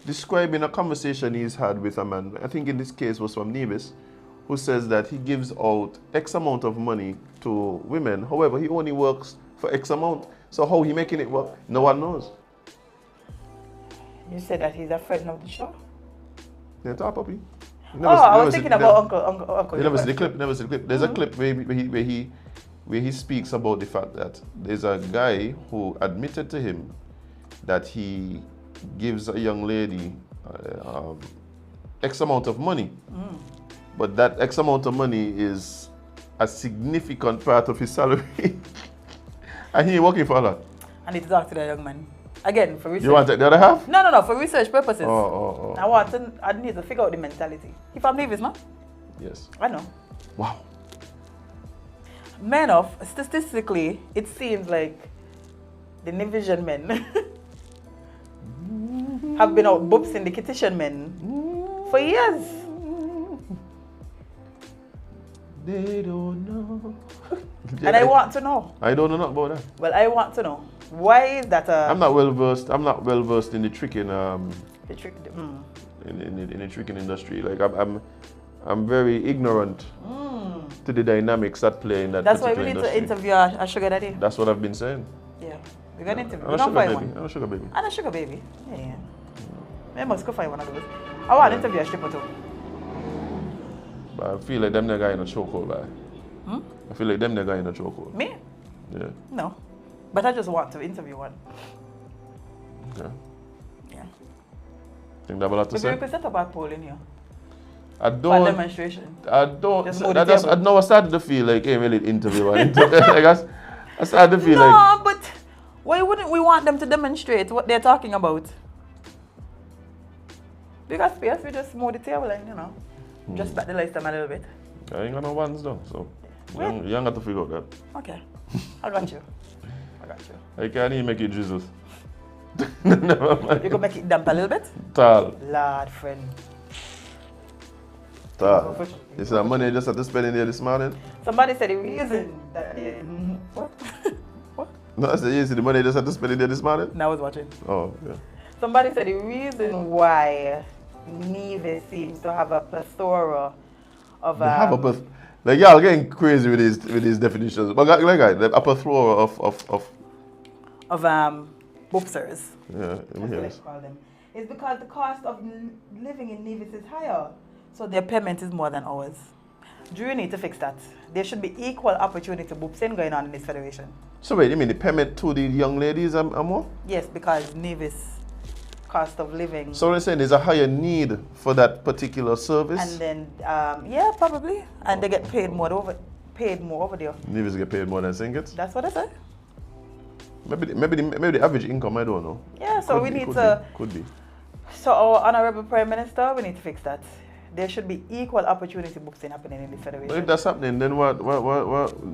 describing a conversation he's had with a man. I think in this case was from Nevis, who says that he gives out X amount of money to women. However, he only works for X amount. So how he making it work? No one knows. You said that he's a friend of the show? Yeah, talk puppy. I was thinking about Uncle. You never see the clip. There's a clip where he speaks about the fact that there's a guy who admitted to him that he gives a young lady X amount of money. But that X amount of money is a significant part of his salary. And he ain't working for a lot. I need to talk to that young man. Again, for research. You want to take the other half? No, for research purposes. Oh. I need to figure out the mentality. If I'm Nevis, no? Yes. I know. Wow. Men of, statistically, it seems like the Nevision men have been out boopsing the Kittian men for years. They don't know. And I want to know. I don't know nothing about that. Well, I want to know. Why is that I'm not well versed in the tricking the trick? in the tricking industry. Like I'm very ignorant to the dynamics at play in that. That's why we particular need industry. to interview a sugar daddy. That's what I've been saying. Yeah, we're gonna interview. I'm We're a gonna sugar find baby. one. I'm a sugar baby. And a sugar baby. Yeah. I must go find one of those. I want to interview a stripper too. But I feel like them the guy in a chokehold, man. I feel like them the guy in a chokehold. Me? Yeah. No. But I just want to interview one. Okay. Yeah. Think that have a lot to Maybe we say? could set up a poll in here I for a don't. demonstration. I don't. Just move the I just. table. Now I started to feel like ain't really interview. Like I started to feel No, like. but why wouldn't we want them to demonstrate what they're talking about? Because space, we just move the table and, you know, just back the lights down a little bit. I ain't got no ones though, so you Wait. ain't got to figure out that. Okay. I got you. I got you. I can't even make it Jesus. Never mind. You could make it damp a little bit? Tall. Lord, friend. Tall. You see that money you just had to spend in there this morning? Somebody said the reason that they... What? What? No, I said, you see the money you just had to spend in there this morning? No, I was watching. Oh, yeah. Somebody said the reason why Nevis seems to have a plethora of... They have like y'all getting crazy with these definitions. But like a plethora of boopsers. yeah, That's what I call them. It's because the cost of living in Nevis is higher, so their payment is more than ours. Do you need to fix that? There should be equal opportunity boopsing going on in this federation. So wait, you mean the payment to the young ladies are more? Yes, because Nevis cost of living. So they're saying there's a higher need for that particular service? And then, yeah, probably. And they get paid more over there. Nevis get paid more than Singets? That's what I said. Maybe the average income, I don't know. Yeah, so Could we be, need could to... be, could be. So our Honorable Prime Minister, we need to fix that. There should be equal opportunity boopsing happening in this But if federation. that's happening, then what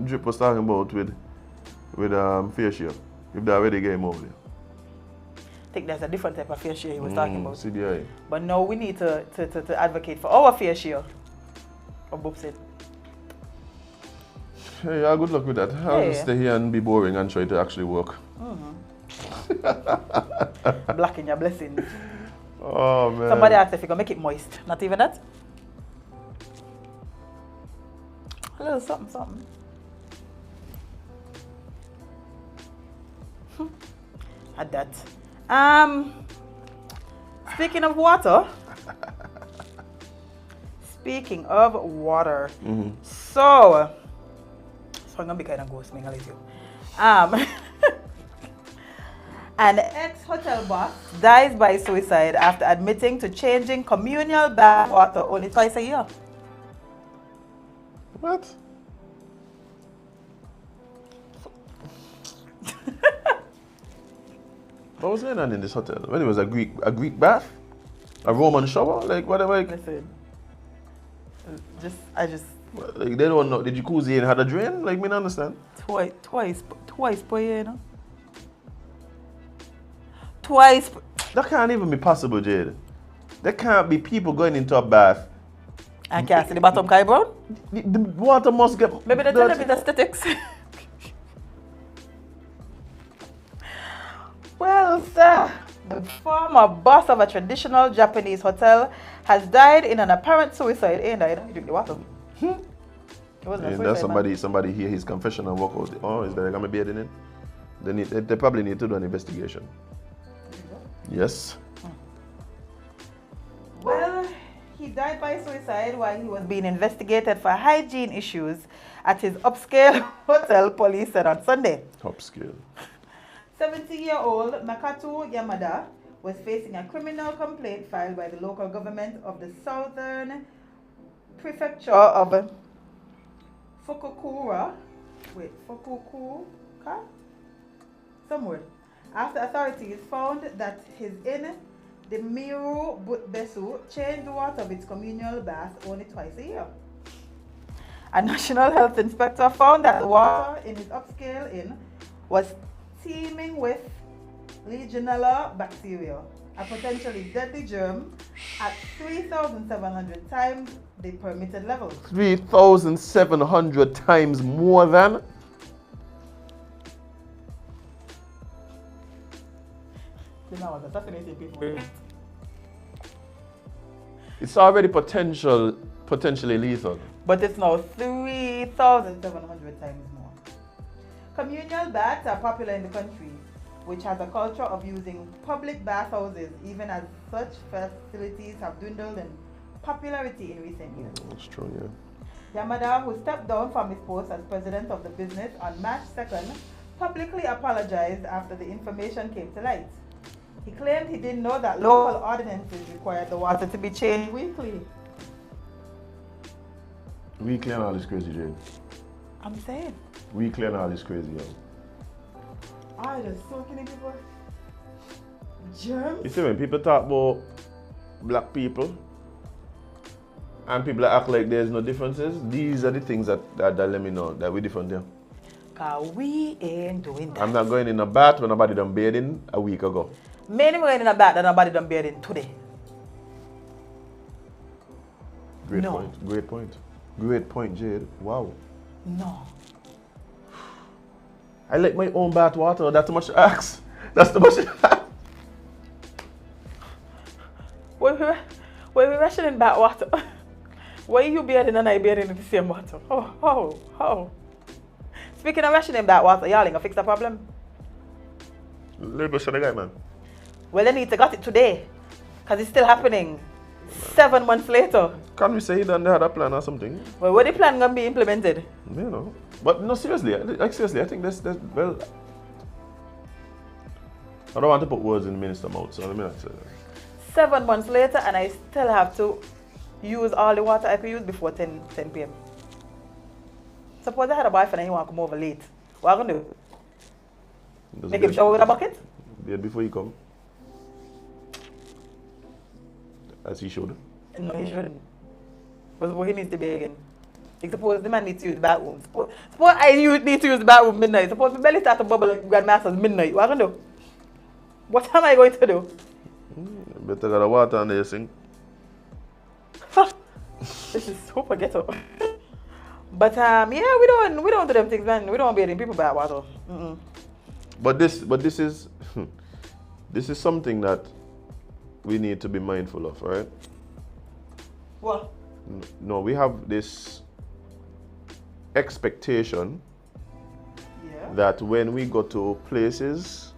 Drip was talking about with fair share? If they already game over there. I think there's a different type of fair share he was talking about. CDI. But no, we need to advocate for our fair share of boopsing. Hey, yeah, good luck with that. I'll just Yeah. stay here and be boring and try to actually work. Blocking your blessings. Oh, man. Somebody asked if you can make it moist. Not even that? A little something. Had that. Speaking of water. So I'm gonna be kind of ghosting, I'll let you. An ex-hotel boss dies by suicide after admitting to changing communal bath water only twice a year. What? What was going on in this hotel? When it was a Greek bath? A Roman shower? Like whatever? Listen, Like they don't know. The jacuzzi had a drain? Like me not understand. twice per year, you know? Twice. That can't even be possible, Jade. There can't be people going into a bath. I can't see the bottom, Kai Brown. The water must get. Maybe they tell them it's aesthetics. Well, sir, the former boss of a traditional Japanese hotel has died in an apparent suicide. He drink the water. It wasn't a And suicide, then man. somebody hear his confession and walk out. Oh, is there gonna be in it? They probably need to do an investigation. Yes. Well, he died by suicide while he was being investigated for hygiene issues at his upscale hotel, police said on Sunday. Upscale. 70-year-old Makatu Yamada was facing a criminal complaint filed by the local government of the southern prefecture of Fukuoka. Somewhere. After authorities found that his inn, the Miru Butbesu, changed the water of its communal bath only twice a year. A national health inspector found that the water in his upscale inn was teeming with Legionella bacteria, a potentially deadly germ, at 3,700 times the permitted level. 3,700 times more than? You know, I was assassinating people. It's already potentially lethal. But it's now 3,700 times more. Communal baths are popular in the country, which has a culture of using public bathhouses, even as such facilities have dwindled in popularity in recent years. That's true, yeah. Yamada, who stepped down from his post as president of the business on March 2nd, publicly apologized after the information came to light. He claimed he didn't know that local ordinances required the water to be changed weekly. Weekly and all this crazy, Jade. I'm saying. Weekly and all this crazy, yo. I just soaking in people. Germs? You see, when people talk about black people and people act like there's no differences, these are the things that let me know that we're different there. Cause we ain't doing that. I'm not going in a bath when nobody done bathing a week ago. Many going in a bath that nobody done bathing today. Great No. point. Great point. Great point, Jade. Wow. No. I like my own bath water. That's too much to ask. That's too much to ask. When we rationing bath water, why you bathing and I bathing in the same water? Oh. Speaking of rationing bath water, y'all ain't gonna fix the problem? Little bit of the guy, man. Well, they need to got it today. Because it's still happening 7 months later. Can we say he done had a plan or something? Well, when the plan gonna be implemented? You know. But no, seriously, I think that's well. I don't want to put words in the minister's mouth, so let me not say that. 7 months later, and I still have to use all the water I could use before 10 p.m. Suppose I had a boyfriend and he want to come over late. What am I gonna do? Make him shower with a bucket? Yeah, before you come. As he should. No, he shouldn't. But what he needs to be again. Like, suppose the man needs to use the bathroom. Suppose I need to use the bathroom midnight. Suppose my belly start to bubble like Grandmaster's midnight. What am I gonna do? What am I going to do? Better got the water under your sink. This is super ghetto. But yeah, we don't do them things, man. We don't be in people bad water. But this is this is something that we need to be mindful of, right? What? No, we have this expectation that when we go to places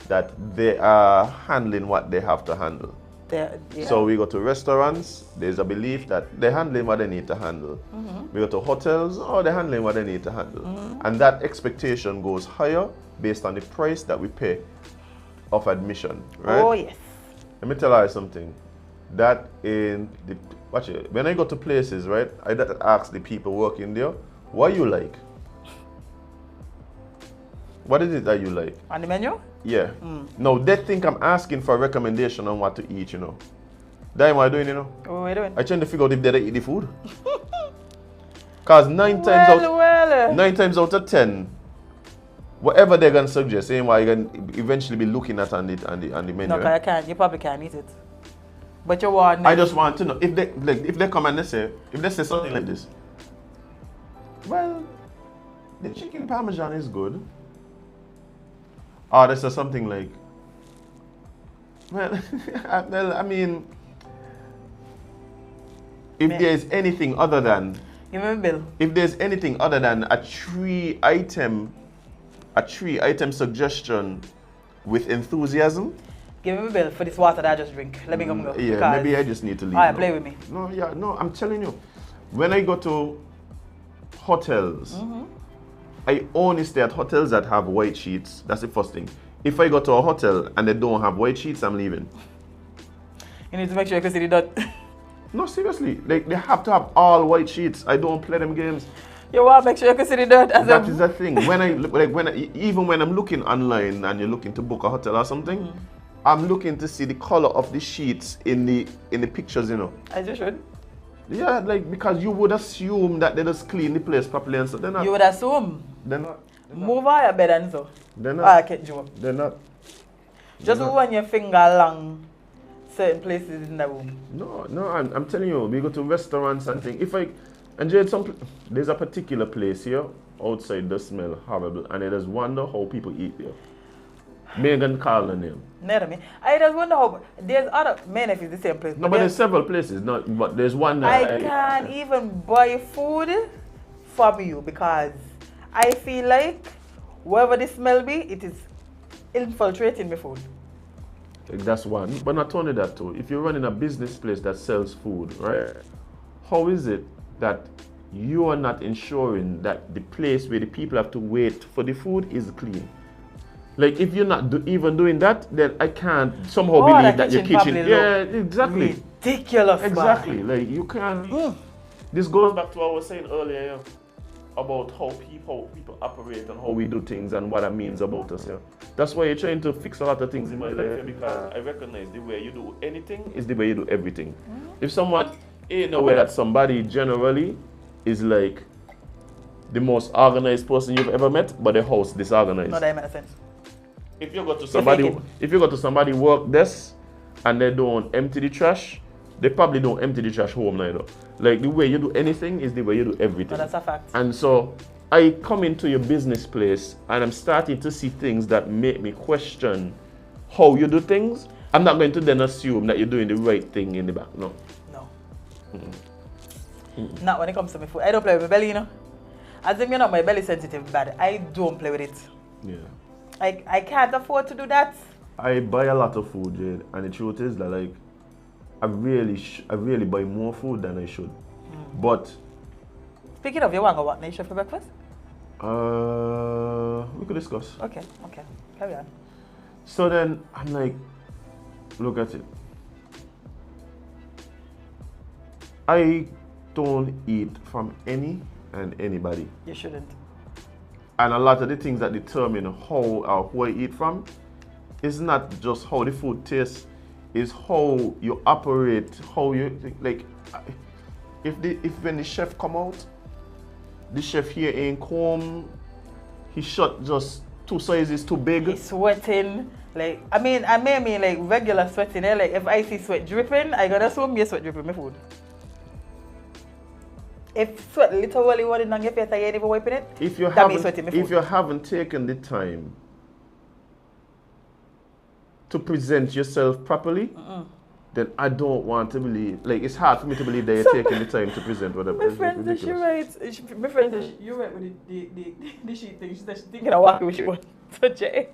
that they are handling what they have to handle. So we go to restaurants, there's a belief that they're handling what they need to handle. We go to hotels, they're handling what they need to handle. And that expectation goes higher based on the price that we pay of admission, right? Oh, yes. Let me tell you something. That watch it, when I go to places, right, I ask the people working there, what you like? What is it that you like? On the menu? Yeah. No, they think I'm asking for a recommendation on what to eat, you know. That's what I'm doing, you know. What are we doing? I trying to figure out if they eat the food. Because 9 times out of 10, whatever they're gonna suggest, saying what you're gonna eventually be looking at on the menu. No, because I can't. You probably can't eat it. But you want. I just want to know if they come and if they say something like this. Well, the chicken parmesan is good. Or they say something like, well, I mean, if there's anything other than, give me a bill. If there's anything other than a three item suggestion with enthusiasm. Give me a bill for this water that I just drink. Let me go. Yeah, maybe I just need to leave. Alright, play with me. No, I'm telling you. When I go to hotels, I only stay at hotels that have white sheets. That's the first thing. If I go to a hotel and they don't have white sheets, I'm leaving. You need to make sure you can see the dot. No, seriously. They have to have all white sheets. I don't play them games. You want to make sure you can see the dot. That is the thing. Even when I'm looking online and you're looking to book a hotel or something, I'm looking to see the color of the sheets in the pictures, you know. As you should. Yeah, like because you would assume that they just clean the place properly and so they're not. You would assume. They're not. Move out your bed and so. They're not. I can't joke. They're not. Just run your finger along certain places in the room. No, I'm telling you, we go to restaurants and things. And Jade, there's a particular place here outside that smell horrible, and I just wonder how people eat there. Megan called the name. Never me. I just wonder how there's other men if it's the same place. No, but there's several places. But there's one that I can't even buy food from you because I feel like wherever the smell be, it is infiltrating my food. That's one. But not only that too. If you're running a business place that sells food, right? How is it that you are not ensuring that the place where the people have to wait for the food is clean? Like if you're not even doing that, then I can't somehow believe that your kitchen. Yeah, exactly. Ridiculous. Exactly. Man. Like you can't. This goes back to what I was saying earlier about how people operate and how we do things and what that means about us. Yeah. That's why you're trying to fix a lot of things in my life because I recognize the way you do anything is the way you do everything. If someone ain't aware that somebody generally is like the most organized person you've ever met, but the house disorganized. No, that makes sense. If you go to somebody work desk and they don't empty the trash, they probably don't empty the trash home neither. Like the way you do anything is the way you do everything. No, that's a fact. And so I come into your business place and I'm starting to see things that make me question how you do things. I'm not going to then assume that you're doing the right thing in the back. No. No. Not when it comes to my food. I don't play with my belly, you know. As if you're not my belly sensitive bad, I don't play with it. Yeah. I can't afford to do that. I buy a lot of food, Jade, and the truth is that like I really buy more food than I should. But speaking of, you want to go what nation for breakfast? We could discuss. Okay, carry on. So then I'm like, look at it. I don't eat from any and anybody. You shouldn't. And a lot of the things that determine who I eat from is not just how the food tastes, is how you operate, how you like. If when the chef come out, the chef here ain't come, he shot just 2 sizes too big. He's sweating. Like I mean like regular sweating. Like if I see sweat dripping, I gotta assume you sweat dripping my food. If sweat literally running on your face, I ain't even wiping it. If you haven't taken the time to present yourself properly, then I don't want to believe. Like it's hard for me to believe that you're taking the time to present whatever. My friend said she right. My friend said you right with the sheet thing. She said she's thinking of walking with you. So Jay.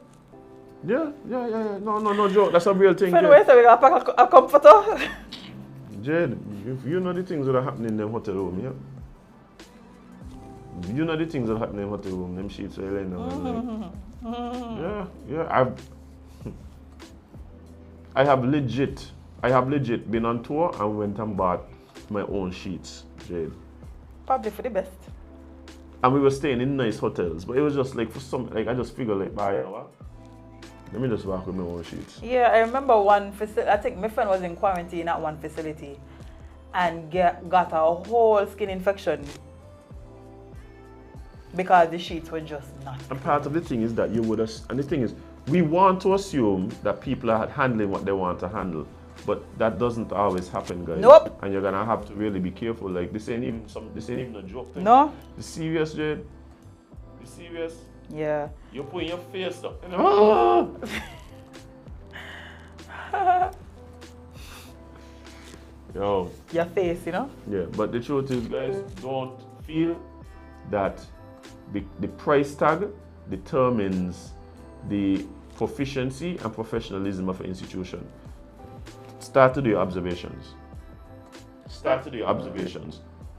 Yeah. No joke. That's a real thing. Friend, where we gonna pack a comforter? Jade, you know the things that are happening in the hotel room, yeah? You know the things that are happening in the hotel room, them sheets are laying down. Yeah. I have legit been on tour and went and bought my own sheets, Jade. Probably for the best. And we were staying in nice hotels, but it was just like for some, like I just figured like, you know what? Let me just walk with my own sheets. Yeah, I remember one facility. I think my friend was in quarantine at one facility and got a whole skin infection because the sheets were just not. And part of the thing is that you would, and the thing is, we want to assume that people are handling what they want to handle, but that doesn't always happen, guys. Nope. And you're gonna have to really be careful. Like this ain't even a joke thing. No. The serious, Jade. The serious. Yeah. You're putting your face up. You know? Yo. Your face, you know? Yeah, but the truth is, guys, don't feel that the price tag determines the proficiency and professionalism of an institution. Start to do your observations.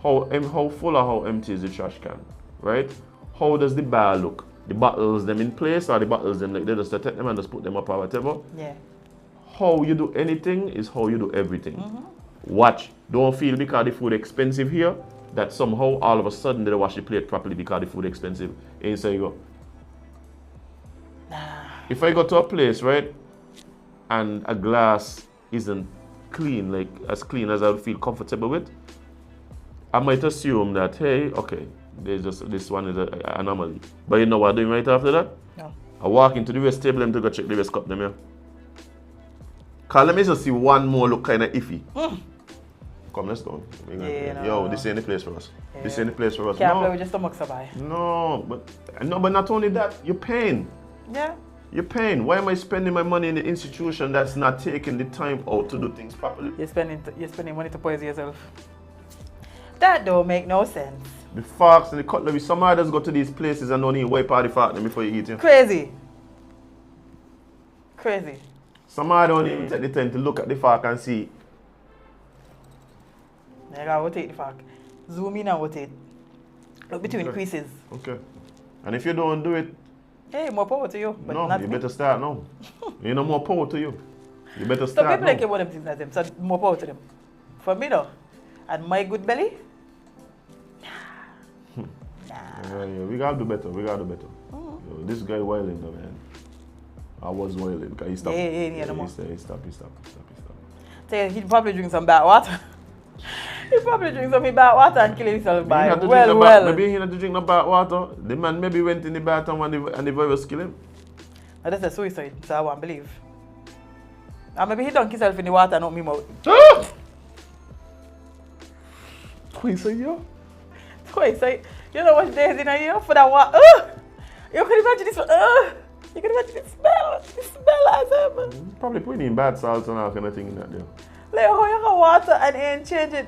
How full or how empty is the trash can, right? How does the bar look? The bottles them in place or the bottles them like they just take them and just put them up or whatever? Yeah. How you do anything is how you do everything. Watch. Don't feel because the food expensive here that somehow all of a sudden they don't wash the plate properly because the food expensive. And so you go. If I go to a place, right, and a glass isn't clean, like as clean as I would feel comfortable with, I might assume that, hey, okay, there's just this one is an anomaly. But you know what I'm doing right after that? No. I walk into the waste table to go check the waste cup them here. Cause let me just see one more look kind of iffy. Come, let's go. Yo, this ain't the place for us. Yeah. This ain't the place for us. Can't play with your stomach survive. No, but not only that, you're paying. Yeah. You're paying. Why am I spending my money in the institution that's not taking the time out to do things properly? You're spending money to poison yourself. That don't make no sense. The forks and the cutlery. Some others go to these places and don't even wipe out the fork before you eat it. Crazy. Crazy. Some others don't even take the time to look at the fork and see. I gotta rotate the fork. Zoom in and rotate. Look between the creases. Okay. And if you don't do it, hey, more power to you. But no, not you me. better start now. You know, more power to you. You better So start people now. like about them things like them, so more power to them. For me though, and my good belly, Yeah, we gotta do better. We gotta do better. Yo, this guy wilding though, man. I was wilding because he stopped. Yeah, no more. He stopped. Tell you, he'd probably drink some bad water. He'd probably drink some bad water and kill himself by Maybe he had to drink no bad water. The man maybe went in the bathroom and the virus killed him. Now that's a suicide, so I won't believe. And maybe he dunked himself in the water and not me out. Twice a year? Twice, you know what days in a year for that water? You can imagine this. You can imagine the smell. The smell as him. Probably putting in bad salts and all kind of thing in that there. Like how you can water and ain't change it.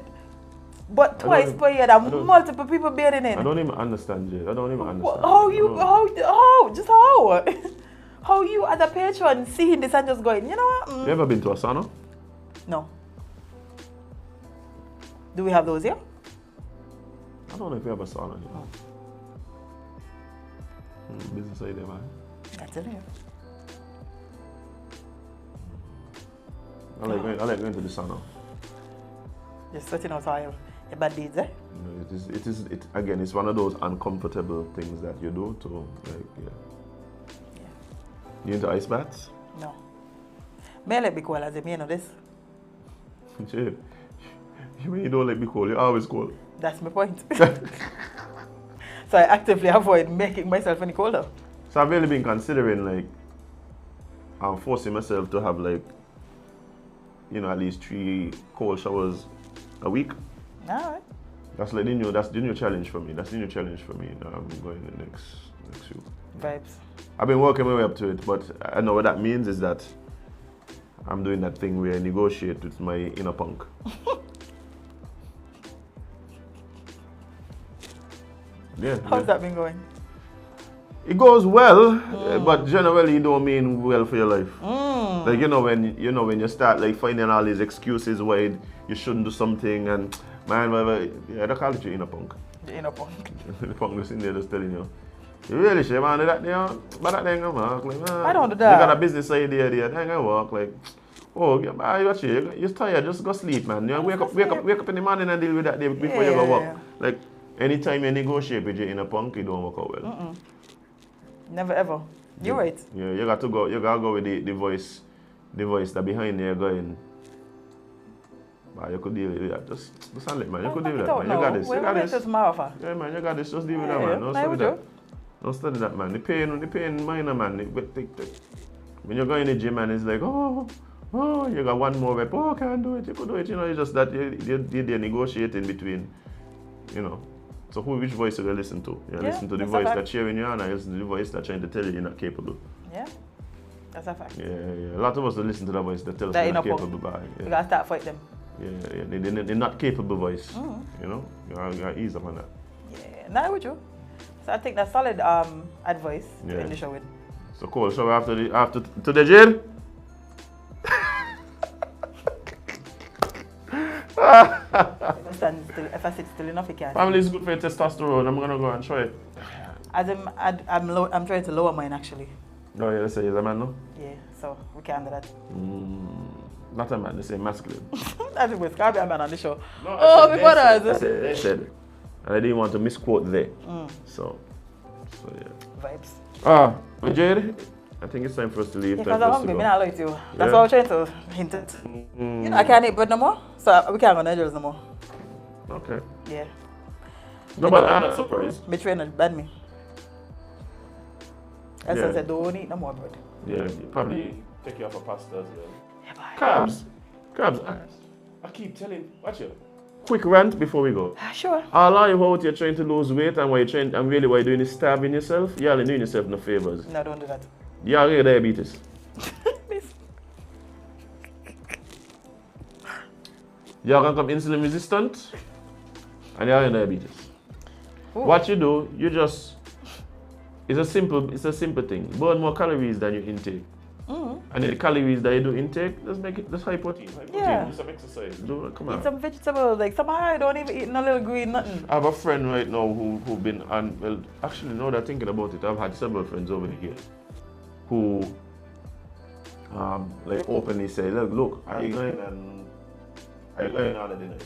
But twice per year, there are multiple people bathing in. I don't even understand, Jade. I don't even understand. How how you as a patron seeing this and just going, you know what? You ever been to a sauna? No. Do we have those here? I don't know if you have a sauna here. Business idea, man. That's it here. I like going to the sauna. Just sweating out all your bad deeds, eh? Again, it's one of those uncomfortable things that you do to, like, yeah. You into ice baths? No. May let be cold as you know this. Jade, you mean you don't like be cold? You're always cold. That's my point. So I actively avoid making myself any colder. So I've really been considering, like, I'm forcing myself to have, like, you know, at least 3 cold showers a week. Alright. That's the new challenge for me. That's the new challenge for me. Now I'm going the next few. Vibes. I've been working my way up to it, but I know what that means is that I'm doing that thing where I negotiate with my inner punk. Yeah. How's that been going? It goes well, but generally it don't mean well for your life. Like when you start like finding all these excuses why you shouldn't do something, and man, yeah, they call it your inner punk. The inner punk. The punk is in there just telling you, you really should man do that, you know? But that ain't gonna work. Like, I don't do that. You got a business idea there, that ain't gonna work. Like, you're tired, just go sleep, man. You wake up in the morning and deal with that day before you go work. Like, anytime you negotiate with your inner punk, it don't work out well. Never ever. You're right. Yeah, you gotta go with the voice that behind there going. But you could deal with that. Just let man. You could deal with that, man. You got this. You got this. Yeah, man. You got this. Just deal with that, man. Don't study that. Don't study that, man. The pain minor, man. When you go in the gym, man, it's like, oh, you got one more rep. Oh, can't do it. You could do it. You know, it's just that you're negotiating between, you know. So which voice do you listen to? You listen to the voice that's cheering you on, and you listen to the voice that's trying to tell you you're not capable. Yeah, that's a fact. Yeah. A lot of us listen to the voice that tells us you're not capable. You gotta start fight them. Yeah. They're not capable voice. You know, you gotta ease them on that. Yeah, now with you. So I think that's solid advice to end the show with. So cool. So after the Jade. If I sit still enough, you can't. Family is good for your testosterone. I'm gonna go and try it. I'm trying to lower mine actually. Oh yeah, let's say he's a man, no? Yeah, so we can't do that. Not a man, they say masculine. I think we can't be a man on the show. No, they said. And I didn't want to misquote there. So yeah. Vibes. Jade, I think it's time for us to leave. Yeah, because I'm hungry, I'm not like you. That's why I'm trying to hint it. You know, I can't eat bread no more, so we can't go to Nigerians no more. Okay. Yeah. No, but I'm not surprised. My trainer banned me. I Yeah. said, don't eat no more bread. Yeah, you probably take you off a pasta as well. Yeah, bye. Carbs. I keep telling, watch it. Quick rant before we go. Sure. All you out you're trying to lose weight and what you're trying and really what you're doing is starving yourself. You're only doing yourself no favors. No, don't do that. You already have diabetes. You're gonna come insulin resistant and you're in diabetes. Ooh. What you do, it's a simple thing. Burn more calories than you intake. And the calories that you do intake, just high protein. Yeah. Do some exercise. Come Eat on. some vegetables, like some I don't even eat no little green nothing. I have a friend right now who've been on, well, actually now that I'm thinking about it, I've had several friends over the years who like openly say, look, are you going on holiday night?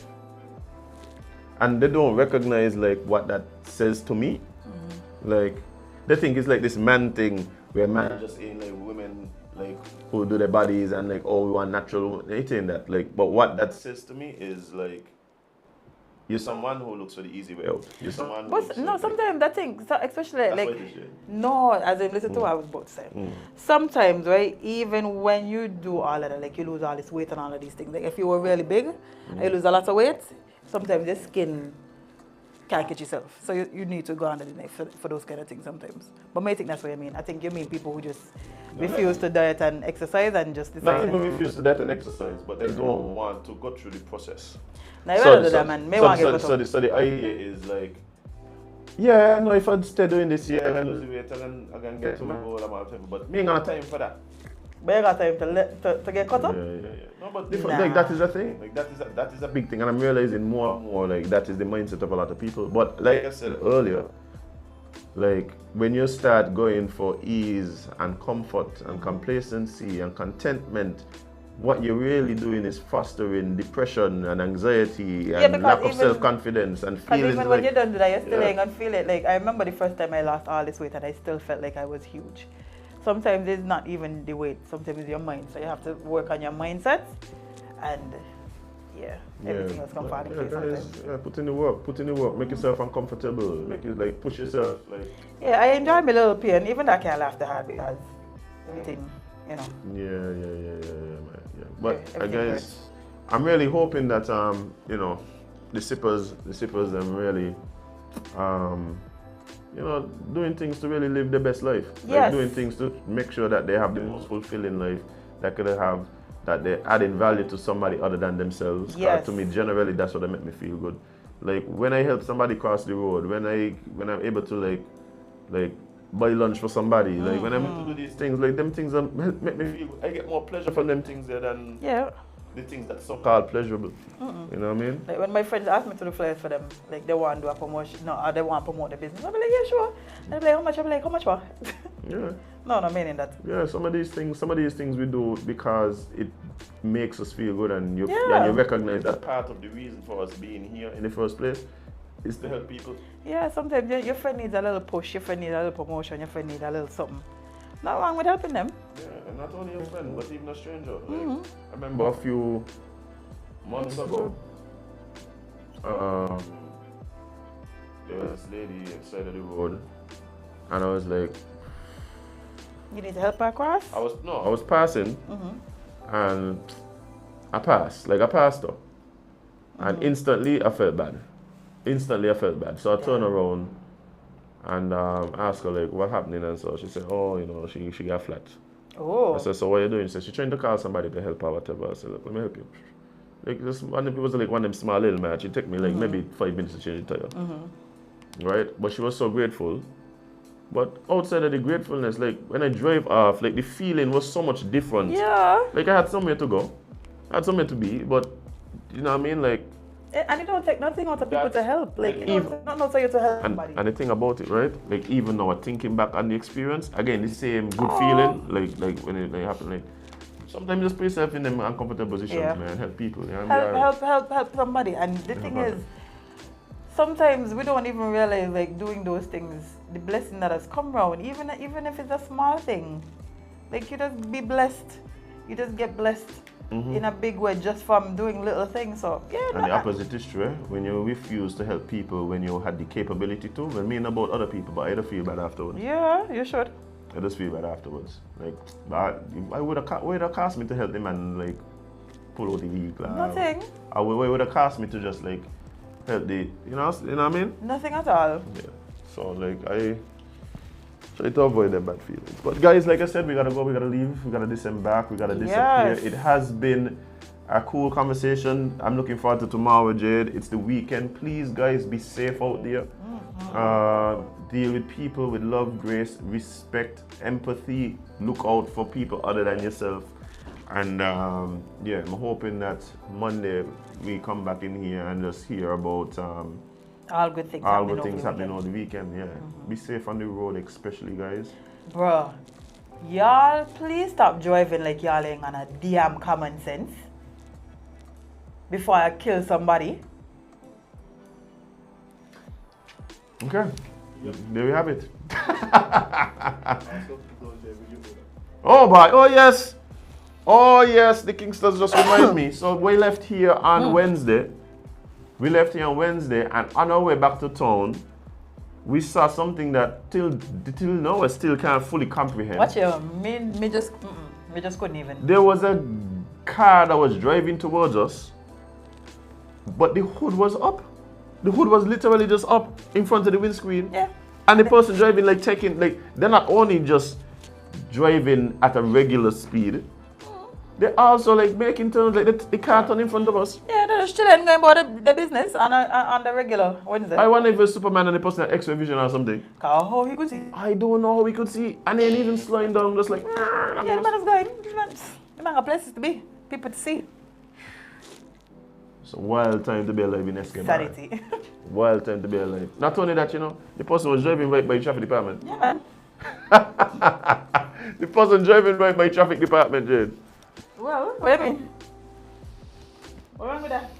And they don't recognize like what that says to me. Like they think it's like this man thing where man just ain't like women like who do their bodies and like, oh, we want natural. They ain't that. Like, but what that says to me is like, you're someone who looks for the easy way out. You're someone. But no, sometimes that thing, so especially that's like what it is, yeah. no, as in listen to what I was about to say. Sometimes, right, even when you do all of that, like you lose all this weight and all of these things. Like if you were really big and you lose a lot of weight, sometimes your skin can't catch yourself. So you need to go under the knife for those kind of things sometimes. But I think that's what you mean. I think you mean people who just refuse to diet and exercise and just decide. Not even refuse to diet and exercise, but they don't want to go through the process. Now you better do that, man. So the idea is like, yeah, no, if I'd stay doing this year, I lose the weight and then I can get to my goal and whatever. But me ain't got time for that. But you got time to get cut up? Yeah. No, but different, like that is a thing. Like that is a big thing, and I'm realizing more and more like that is the mindset of a lot of people. But like I said earlier, like when you start going for ease and comfort and complacency and contentment, what you're really doing is fostering depression and anxiety and lack of self-confidence and feelings. Even when you don't do that, you're still ain't gonna feel it. Like I remember the first time I lost all this weight and I still felt like I was huge. Sometimes it's not even the weight, sometimes it's your mind. So you have to work on your mindset and everything else can fall in place sometimes. Yeah, put in the work, make yourself uncomfortable, make it like push yourself like. Yeah, I enjoy my little pain, even though I can't laugh the hard because everything, you know. Yeah. But I guess I'm really hoping that you know, the sippers them really you know, doing things to really live the best life. Yes. Like doing things to make sure that they have the most fulfilling life that they're adding value to somebody other than themselves. Yes. To me, generally, that's what make me feel good. Like when I help somebody cross the road, when I'm able to like buy lunch for somebody, like when I'm able to do these things, like them things make me feel good. I get more pleasure from them things there than the things that so-called pleasurable. You know what I mean? Like when my friends ask me to do flyers for them, like they want to do a promotion, or they want to promote the business, I'll be like, yeah, sure. They'll be like, how much? I'll be like, how much for? Yeah. No, not meaning that. Yeah, some of these things we do because it makes us feel good, and you recognize that part of the reason for us being here in the first place is to help people. Yeah, sometimes your friend needs a little push, your friend needs a little promotion, your friend needs a little something. Not wrong with helping them. Yeah, and not only a friend, but even a stranger. Like, I remember a few months ago, there was this lady at the side of the road, and I was like, you need to help her across? I was passing, and I passed her. And instantly I felt bad. So I turned around and asked her like what happening, and so she said, oh, you know, she got flat. Oh. I said, so what are you doing? She said, she's trying to call somebody to help her, whatever. I said, look, let me help you. Like this one, it was like one of them small little man. She took me like maybe 5 minutes to change the tire. Right? But she was so grateful. But outside of the gratefulness, like when I drove off, like the feeling was so much different. Yeah. Like I had somewhere to go. I had somewhere to be, but you know what I mean? Like, and it don't take nothing out of people to help. Like, it don't not for you to help somebody. And the thing about it, right? Like, even now, thinking back on the experience, again, the same good feeling, like when it happened. Like, sometimes you just put yourself in them uncomfortable positions, man, help people. You know? Help somebody. And the thing is, sometimes we don't even realize, like, doing those things, the blessing that has come around, even if it's a small thing. Like, you just be blessed. You just get blessed in a big way just from doing little things. So yeah. And the opposite is true. When you refuse to help people when you had the capability to, I mean about other people, but I don't feel bad afterwards. Yeah, you should. I just feel bad afterwards. Like, I would have cost me to help them and like pull out the vehicle. Nothing. It would have cost me to just like help the, you know what I mean? Nothing at all. Yeah. So like I try to avoid the bad feelings. But guys, like I said, we gotta go, we gotta leave, we gotta disembark, we gotta disappear. Yes. It has been a cool conversation. I'm looking forward to tomorrow, Jade. It's the weekend. Please, guys, be safe out there. Deal with people with love, grace, respect, empathy. Look out for people other than yourself. And yeah, I'm hoping that Monday we come back in here and just hear about all good things happening over the weekend. Yeah, be safe on the road, especially guys. Bruh, y'all please stop driving like y'all ain't on a damn common sense before I kill somebody. Okay, there we have it. Oh boy, oh yes, the Kingsters just remind me. So we left here on Wednesday. We left here on Wednesday, and on our way back to town, we saw something that till now I still can't fully comprehend. What you mean? Me just couldn't even. There was a car that was driving towards us, but the hood was up. The hood was literally just up in front of the windscreen. Yeah. And the person driving, like they're not only just driving at a regular speed, they're also like making turns, like the car turn in front of us. Yeah, they're just chilling, going about the business on the regular Wednesday. I wonder if it's Superman and the person had X-ray vision or something. How he could see? I don't know how we could see. And then even slowing down, just like. Yeah, the man is going. The man got places to be, people to see. It's a wild time to be alive in Escape. Sanity. Wild time to be alive. Not only that, the person was driving right by the traffic department. Yeah, man. The person driving right by the traffic department, Jade. Well, what do you mean? What's wrong with that?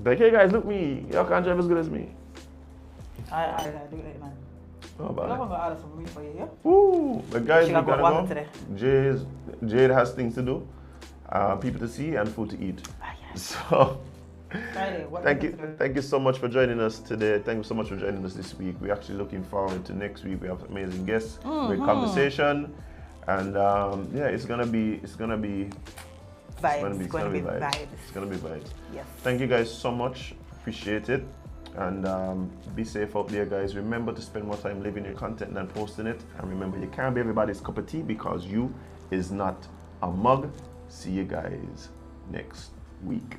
Like, hey guys, look me. Y'all can't drive as good as me. I do it, man. Oh, I'm bad. going to order some meat for you, yeah? Woo! But guys, She we got gotta water go. today. Jade has things to do, people to see, and food to eat. Yes. So, Friday, thank you so much for joining us today. Thank you so much for joining us this week. We're actually looking forward to next week. We have amazing guests, great conversation, and yeah, it's gonna be vibes. It's gonna be vibes. Yes. Thank you guys so much. Appreciate it. And be safe out there, guys. Remember to spend more time living your content than posting it. And remember, you can't be everybody's cup of tea because you is not a mug. See you guys next week.